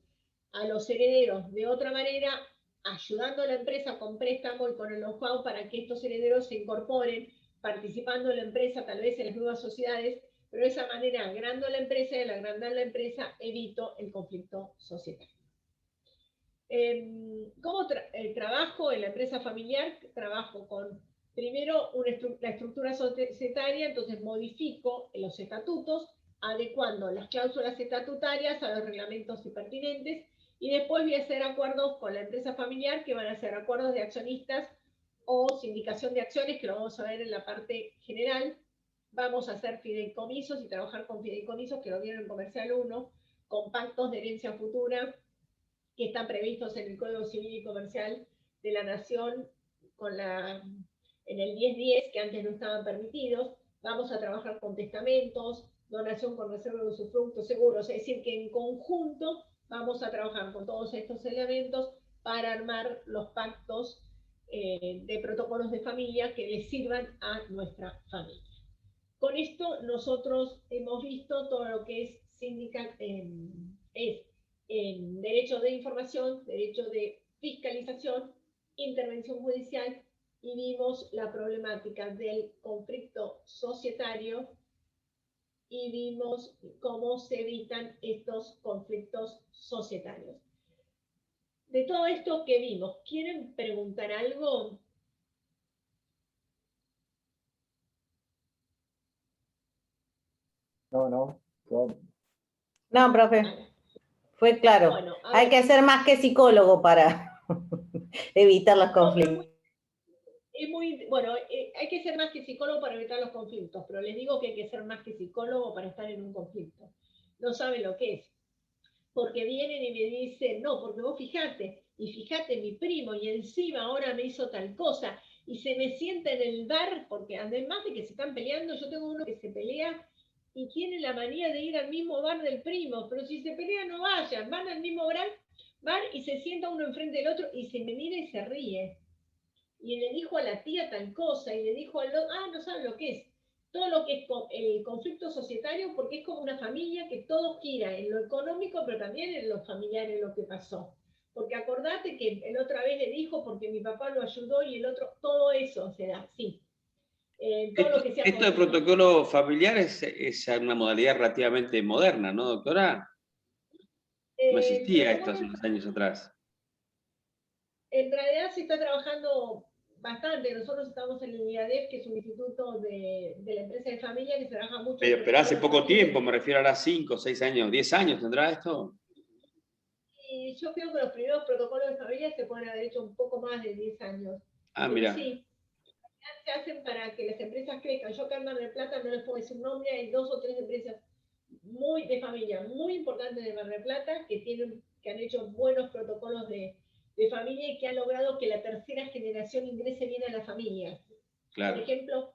a los herederos de otra manera, ayudando a la empresa con préstamo y con el know-how para que estos herederos se incorporen, participando en la empresa, tal vez en las nuevas sociedades, pero de esa manera, agrandando la empresa y al agrandar la empresa, evito el conflicto societario. ¿Cómo trabajo en la empresa familiar? Trabajo con, primero, la estructura societaria, entonces modifico los estatutos, adecuando las cláusulas estatutarias a los reglamentos pertinentes, y después voy a hacer acuerdos con la empresa familiar, que van a ser acuerdos de accionistas o sindicación de acciones, que lo vamos a ver en la parte general. Vamos a hacer fideicomisos y trabajar con fideicomisos, que lo vieron en Comercial 1, con pactos de herencia futura, que están previstos en el Código Civil y Comercial de la Nación en el 1010, que antes no estaban permitidos. Vamos a trabajar con testamentos, donación con reserva de usufructo, seguros, es decir, que en conjunto vamos a trabajar con todos estos elementos para armar los pactos de protocolos de familia que les sirvan a nuestra familia. Con esto nosotros hemos visto todo lo que es derecho de información, derecho de fiscalización, intervención judicial, y vimos la problemática del conflicto societario y vimos cómo se evitan estos conflictos societarios. De todo esto que vimos, ¿quieren preguntar algo? No. No, profe. Fue claro. Bueno, hay que ser más que psicólogo para evitar los conflictos. Hay que ser más que psicólogo para evitar los conflictos, pero les digo que hay que ser más que psicólogo para estar en un conflicto. No saben lo que es. Porque vienen y me dicen, no, porque vos fijate mi primo, y encima ahora me hizo tal cosa, y se me sienta en el bar, porque además de que se están peleando, yo tengo uno que se pelea y tiene la manía de ir al mismo bar del primo, pero si se pelean no vayan, van al mismo bar y se sienta uno enfrente del otro y se me mira y se ríe. Y le dijo a la tía tal cosa, y le dijo al otro, no saben lo que es. Todo lo que es el conflicto societario, porque es como una familia que todo gira en lo económico, pero también en lo familiar, en lo que pasó. Porque acordate que el otra vez le dijo, porque mi papá lo ayudó, y el otro, todo eso se da, sí. Todo lo que sea esto de protocolo familiar es una modalidad relativamente moderna, ¿no, doctora? No existía esto hace unos años atrás. En realidad se está trabajando bastante. Nosotros estamos en el IADEF, que es un instituto de la empresa de familia que se trabaja mucho. Pero hace poco tiempo, me refiero a 5, 6 años, 10 años, ¿tendrá esto? Y yo creo que los primeros protocolos de familia se pueden haber hecho un poco más de 10 años. Mira. Sí, se hacen para que las empresas crezcan. Yo acá en Mar del Plata no les puedo decir nombre, hay 2 o 3 empresas de familia muy importantes de Mar del Plata que han hecho buenos protocolos de familia y que han logrado que la tercera generación ingrese bien a la familia. Claro. Por ejemplo,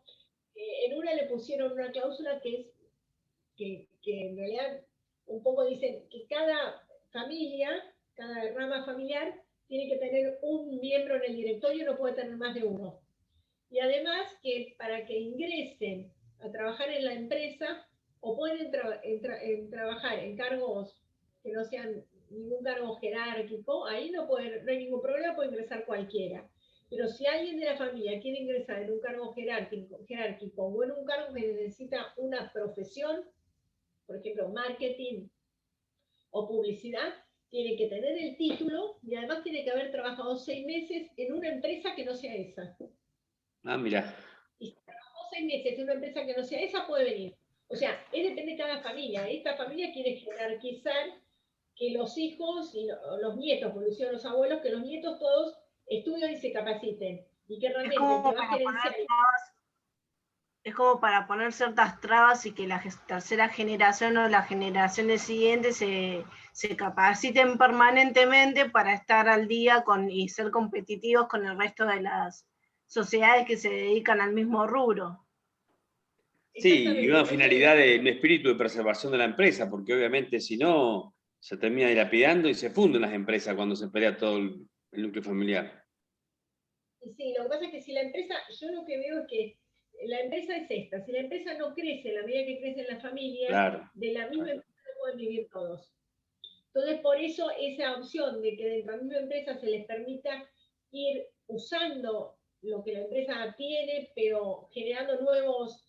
en una le pusieron una cláusula que es que en realidad un poco dicen que cada familia, cada rama familiar, tiene que tener un miembro en el directorio, no puede tener más de uno. Y además que para que ingresen a trabajar en la empresa, o pueden trabajar en cargos que no sean ningún cargo jerárquico, ahí no hay ningún problema, puede ingresar cualquiera. Pero si alguien de la familia quiere ingresar en un cargo jerárquico o en un cargo que necesita una profesión, por ejemplo, marketing o publicidad, tiene que tener el título y además tiene que haber trabajado 6 meses en una empresa que no sea esa. Mira. Y si trabajó 6 meses en una empresa que no sea esa, puede venir. O sea, depende de cada familia. Esta familia quiere jerarquizar que los hijos y los nietos, porque decían los abuelos, que los nietos todos estudien y se capaciten. Y que realmente es como para poner ciertas trabas y que la tercera generación o las generaciones siguientes se capaciten permanentemente para estar al día y ser competitivos con el resto de las sociedades que se dedican al mismo rubro. Sí, y una finalidad un espíritu de preservación de la empresa, porque obviamente si no, se termina dilapidando y se funden las empresas cuando se pelea todo el núcleo familiar. Sí, lo que pasa es que si la empresa, yo lo que veo es que la empresa es esta, si la empresa no crece a la medida que crecen las familias, Claro. de la misma empresa no pueden vivir todos. Entonces, por eso esa opción de que dentro de la misma empresa se les permita ir usando lo que la empresa tiene, pero generando nuevos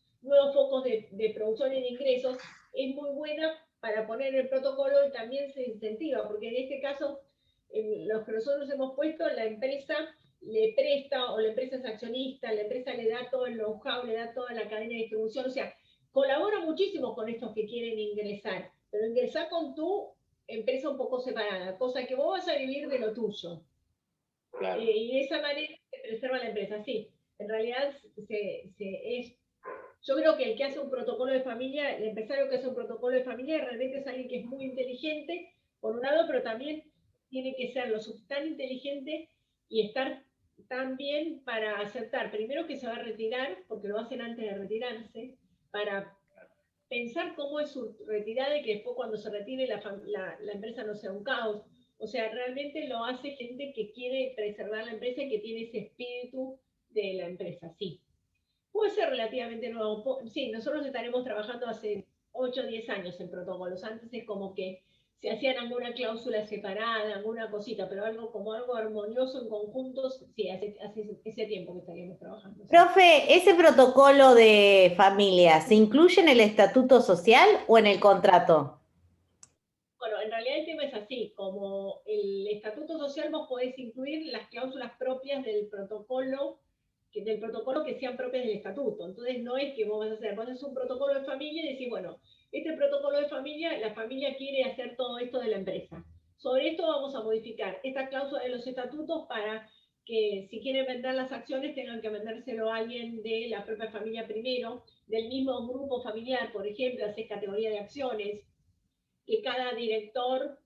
focos de producción y de ingresos, es muy buena para poner el protocolo y también se incentiva, porque en este caso, los que nosotros hemos puesto, la empresa le presta, o la empresa es accionista, la empresa le da todo el know-how, le da toda la cadena de distribución, o sea, colabora muchísimo con estos que quieren ingresar, pero ingresar con tu empresa un poco separada, cosa que vos vas a vivir de lo tuyo. Claro. Y de esa manera se preserva la empresa. Sí, en realidad yo creo que el que hace un protocolo de familia, el empresario que hace un protocolo de familia, realmente es alguien que es muy inteligente, por un lado, pero también tiene que ser tan inteligente y estar tan bien para aceptar, primero que se va a retirar, porque lo hacen antes de retirarse, para pensar cómo es su retirada y que después cuando se retire la empresa no sea un caos. O sea, realmente lo hace gente que quiere preservar la empresa y que tiene ese espíritu de la empresa, sí. Puede ser relativamente nuevo. Sí, nosotros estaremos trabajando hace 8 o 10 años en protocolos. Antes es como que se hacían alguna cláusula separada, alguna cosita, pero algo armonioso en conjuntos, sí, hace ese tiempo que estaríamos trabajando. Sí. Profe, ¿ese protocolo de familia se incluye en el estatuto social o en el contrato? Bueno, en realidad el tema es así, como el estatuto social vos podés incluir las cláusulas propias del protocolo que sean propias del estatuto. Entonces no es que vos vas a hacer, vos haces un protocolo de familia y decís, bueno, este protocolo de familia, la familia quiere hacer todo esto de la empresa. Sobre esto vamos a modificar esta cláusula de los estatutos para que si quieren vender las acciones tengan que vendérselo a alguien de la propia familia primero, del mismo grupo familiar, por ejemplo, hacer categoría de acciones, que cada director,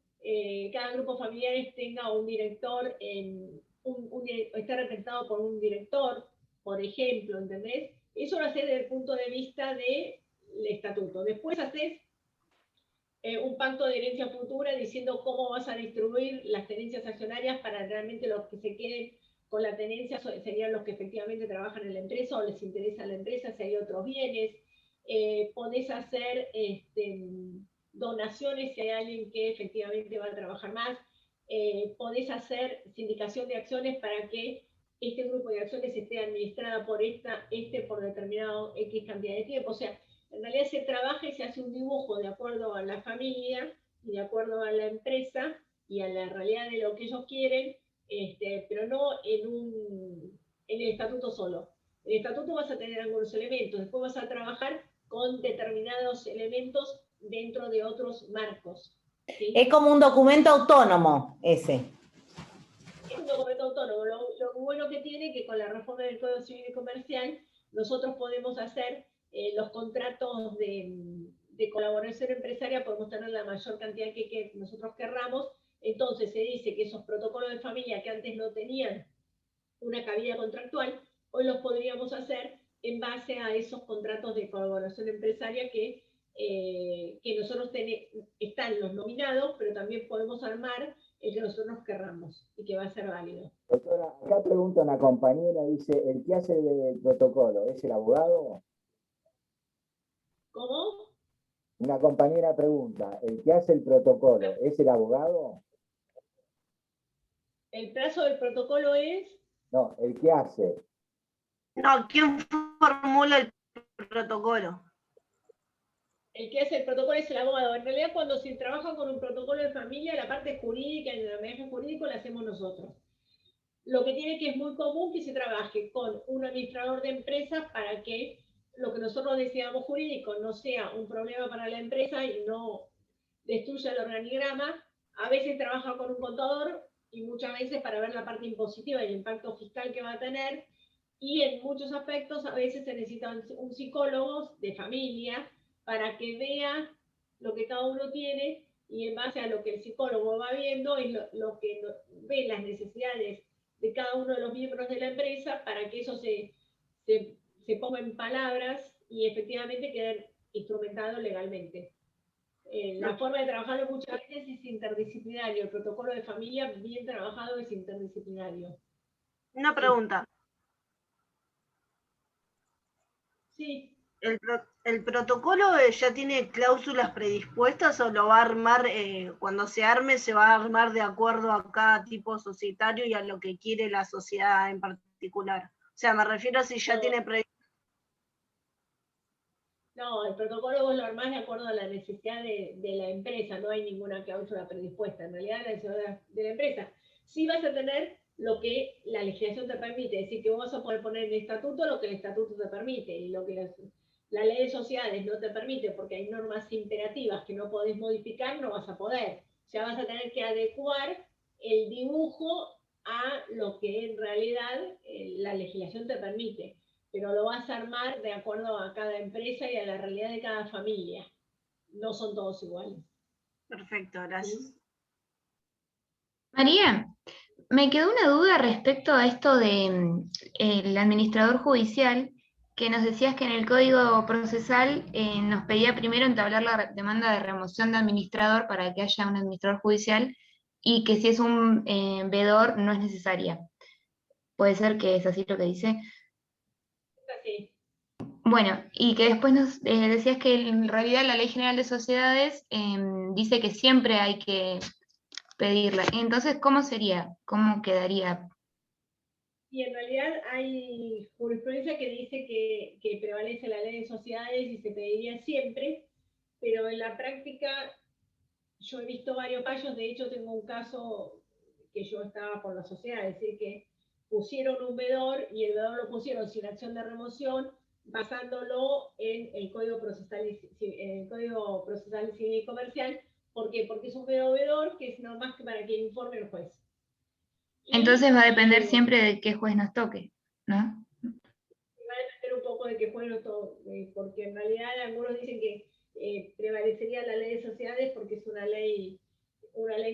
cada grupo familiar tenga un director, esté representado por un director, por ejemplo, ¿entendés? Eso lo haces desde el punto de vista del estatuto. Después haces un pacto de herencia futura diciendo cómo vas a distribuir las tenencias accionarias para realmente los que se queden con la tenencia serían los que efectivamente trabajan en la empresa o les interesa la empresa, si hay otros bienes. Podés hacer donaciones si hay alguien que efectivamente va a trabajar más. Podés hacer sindicación de acciones para que este grupo de acciones esté administrada por por determinado X cantidad de tiempo. O sea, en realidad se trabaja y se hace un dibujo de acuerdo a la familia y de acuerdo a la empresa y a la realidad de lo que ellos quieren, pero no en el estatuto solo. En el estatuto vas a tener algunos elementos, después vas a trabajar con determinados elementos dentro de otros marcos. ¿Sí? Es como un documento autónomo ese. Es un documento autónomo. Lo bueno que tiene es que con la reforma del Código Civil y Comercial nosotros podemos hacer los contratos de colaboración empresaria, podemos tener la mayor cantidad que nosotros querramos. Entonces se dice que esos protocolos de familia que antes no tenían una cabida contractual, hoy los podríamos hacer en base a esos contratos de colaboración empresaria que nosotros están los nominados, pero también podemos armar el que nosotros querramos y que va a ser válido. Doctora, acá pregunta una compañera, dice, ¿el que hace el protocolo es el abogado? ¿Cómo? Una compañera pregunta, ¿el que hace el protocolo es el abogado? ¿El plazo del protocolo es? No, el que hace. No, ¿quién formula el protocolo? El que hace el protocolo es el abogado. En realidad, cuando se trabaja con un protocolo de familia, la parte jurídica y el manejo jurídico la hacemos nosotros. Lo que tiene que es muy común que se trabaje con un administrador de empresas para que lo que nosotros decidamos jurídico no sea un problema para la empresa y no destruya el organigrama. A veces trabaja con un contador y muchas veces para ver la parte impositiva y el impacto fiscal que va a tener. Y en muchos aspectos a veces se necesita un psicólogo de familia para que vea lo que cada uno tiene y en base a lo que el psicólogo va viendo es lo que ve las necesidades de cada uno de los miembros de la empresa para que eso se ponga en palabras y efectivamente quede instrumentado legalmente. La forma de trabajarlo muchas veces es interdisciplinario. El protocolo de familia bien trabajado es interdisciplinario. Una pregunta. Sí. ¿El protocolo ya tiene cláusulas predispuestas o lo va a armar, cuando se arme, se va a armar de acuerdo a cada tipo societario y a lo que quiere la sociedad en particular? O sea, me refiero a si ya tiene predispuesto. No, el protocolo vos lo armás de acuerdo a la necesidad de la empresa, no hay ninguna cláusula predispuesta, en realidad la necesidad de la empresa. Sí vas a tener lo que la legislación te permite, es decir, que vos vas a poder poner en el estatuto lo que el estatuto te permite, y lo que la ley de sociedades no te permite, porque hay normas imperativas que no podés modificar, no vas a poder. O sea, vas a tener que adecuar el dibujo a lo que en realidad la legislación te permite, pero lo vas a armar de acuerdo a cada empresa y a la realidad de cada familia. No son todos iguales. Perfecto, gracias. ¿Sí? María, me quedó una duda respecto a esto de el administrador judicial, que nos decías que en el Código Procesal nos pedía primero entablar la demanda de remoción de administrador para que haya un administrador judicial, y que si es un veedor no es necesaria. ¿Puede ser que es así lo que dice? Es así. Bueno, y que después nos decías que en realidad la Ley General de Sociedades dice que siempre hay que pedirla. Entonces, ¿cómo sería? ¿Cómo quedaría? Y en realidad hay jurisprudencia que dice que prevalece la ley de sociedades y se pediría siempre, pero en la práctica yo he visto varios fallos. De hecho tengo un caso que yo estaba con la sociedad, es decir, que pusieron un veedor y el veedor lo pusieron sin acción de remoción, basándolo en el Código Procesal, Civil y Comercial. ¿Por qué? Porque es un veedor que es nomás que para que informe el juez. Entonces va a depender siempre de qué juez nos toque, ¿no? Va a depender un poco de qué juez nos toque, porque en realidad algunos dicen que prevalecería la ley de sociedades porque es una ley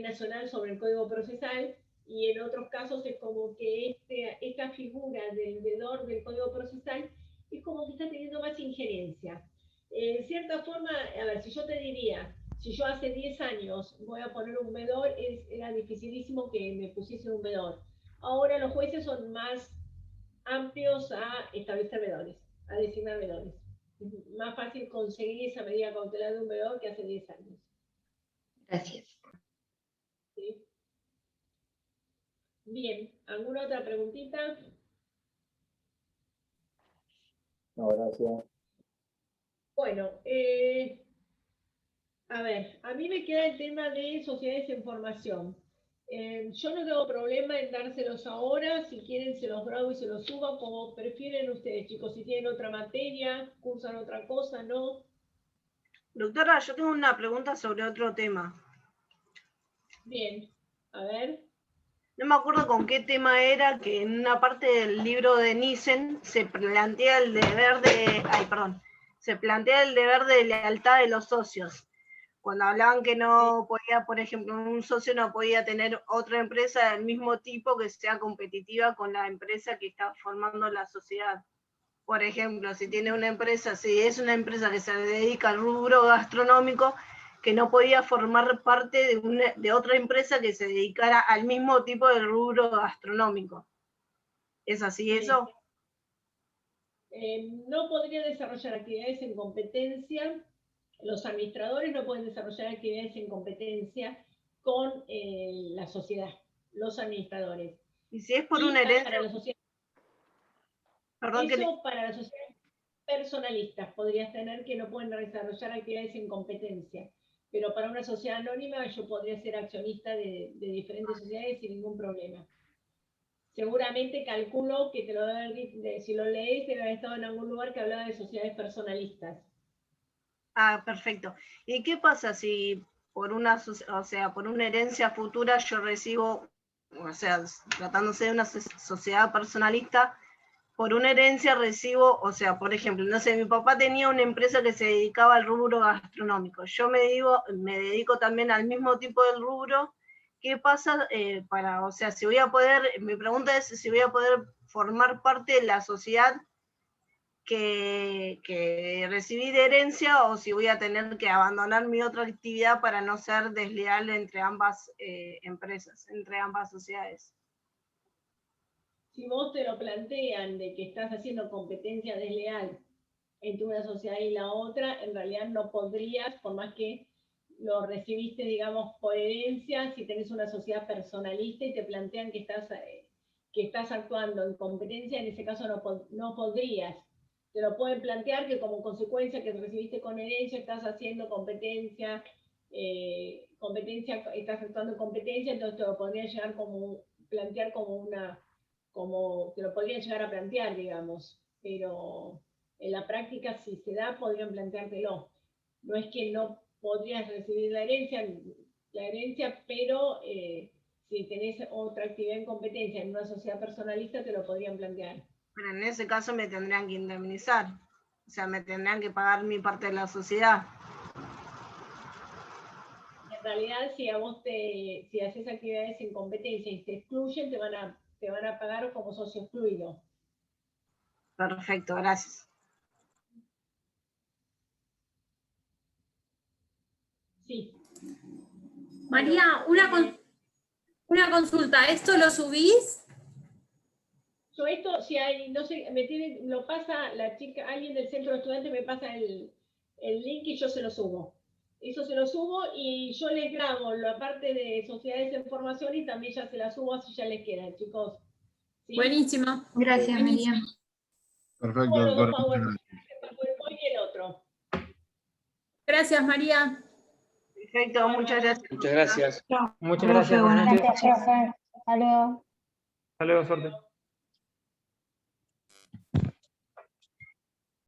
nacional sobre el Código Procesal, y en otros casos es como que esta figura del veedor del Código Procesal es como que está teniendo más injerencia. En cierta forma, a ver, si yo te diría, si yo hace 10 años voy a poner un veedor, era dificilísimo que me pusiesen un veedor. Ahora los jueces son más amplios a establecer veedores, a designar veedores. Es más fácil conseguir esa medida cautelar de un veedor que hace 10 años. Gracias. ¿Sí? Bien, ¿alguna otra preguntita? No, gracias. Bueno, a ver, a mí me queda el tema de sociedades de formación. Yo no tengo problema en dárselos ahora, si quieren se los grabo y se los subo, como prefieren ustedes, chicos. Si tienen otra materia, cursan otra cosa, ¿no? Doctora, yo tengo una pregunta sobre otro tema. Bien, a ver. No me acuerdo con qué tema era, que en una parte del libro de Nissen se plantea el deber de... se plantea el deber de lealtad de los socios. Cuando hablaban que no podía, por ejemplo, un socio no podía tener otra empresa del mismo tipo que sea competitiva con la empresa que está formando la sociedad. Por ejemplo, si tiene una empresa, si es una empresa que se dedica al rubro gastronómico, que no podía formar parte de otra empresa que se dedicara al mismo tipo de rubro gastronómico. ¿Es así eso? No podría desarrollar actividades en competencia. Los administradores no pueden desarrollar actividades en competencia con la sociedad, los administradores. ¿Y si es por una herencia? Para las sociedades personalistas podrías tener que no pueden desarrollar actividades en competencia, pero para una sociedad anónima yo podría ser accionista de diferentes sociedades sin ningún problema. Seguramente calculo que te lo debe haber, si lo lees, debe haber estado en algún lugar que hablaba de sociedades personalistas. Ah, perfecto. ¿Y qué pasa si por una herencia futura yo recibo, o sea, tratándose de una sociedad personalista, por una herencia recibo, o sea, por ejemplo, no sé, mi papá tenía una empresa que se dedicaba al rubro gastronómico, yo me dedico también al mismo tipo del rubro? ¿Qué pasa o sea, si voy a poder, mi pregunta es si voy a poder formar parte de la sociedad que recibí de herencia, o si voy a tener que abandonar mi otra actividad para no ser desleal entre ambas empresas, entre ambas sociedades? Si vos te lo plantean de que estás haciendo competencia desleal entre una sociedad y la otra, en realidad no podrías, por más que lo recibiste, digamos, por herencia, si tenés una sociedad personalista y te plantean que estás actuando en competencia, en ese caso no podrías. Te lo pueden plantear que como consecuencia que recibiste con herencia estás haciendo competencia, estás actuando en competencia, entonces te lo podrían llegar plantear te lo podrían llegar a plantear, digamos, pero en la práctica si se da podrían planteártelo. No es que no podrías recibir la herencia, pero si tenés otra actividad en competencia en una sociedad personalista te lo podrían plantear. Pero en ese caso me tendrían que indemnizar, o sea, me tendrían que pagar mi parte de la sociedad. En realidad, si haces actividades en competencia y te excluyen, te van a pagar como socio excluido. Perfecto, gracias. Sí. María, una consulta, ¿esto lo subís? Yo esto, si hay, no sé, lo pasa la chica, alguien del centro de estudiantes me pasa el link y yo se lo subo. Eso se lo subo y yo les grabo la parte de sociedades de formación y también ya se la subo, así ya les queda, chicos. ¿Sí? Buenísimo. Gracias, María. Perfecto, doctora. El PowerPoint y el otro. Gracias, María. Perfecto, muchas gracias. Muchas gracias. Muchas gracias. Buenas noches. Hasta luego. Hasta luego, suerte.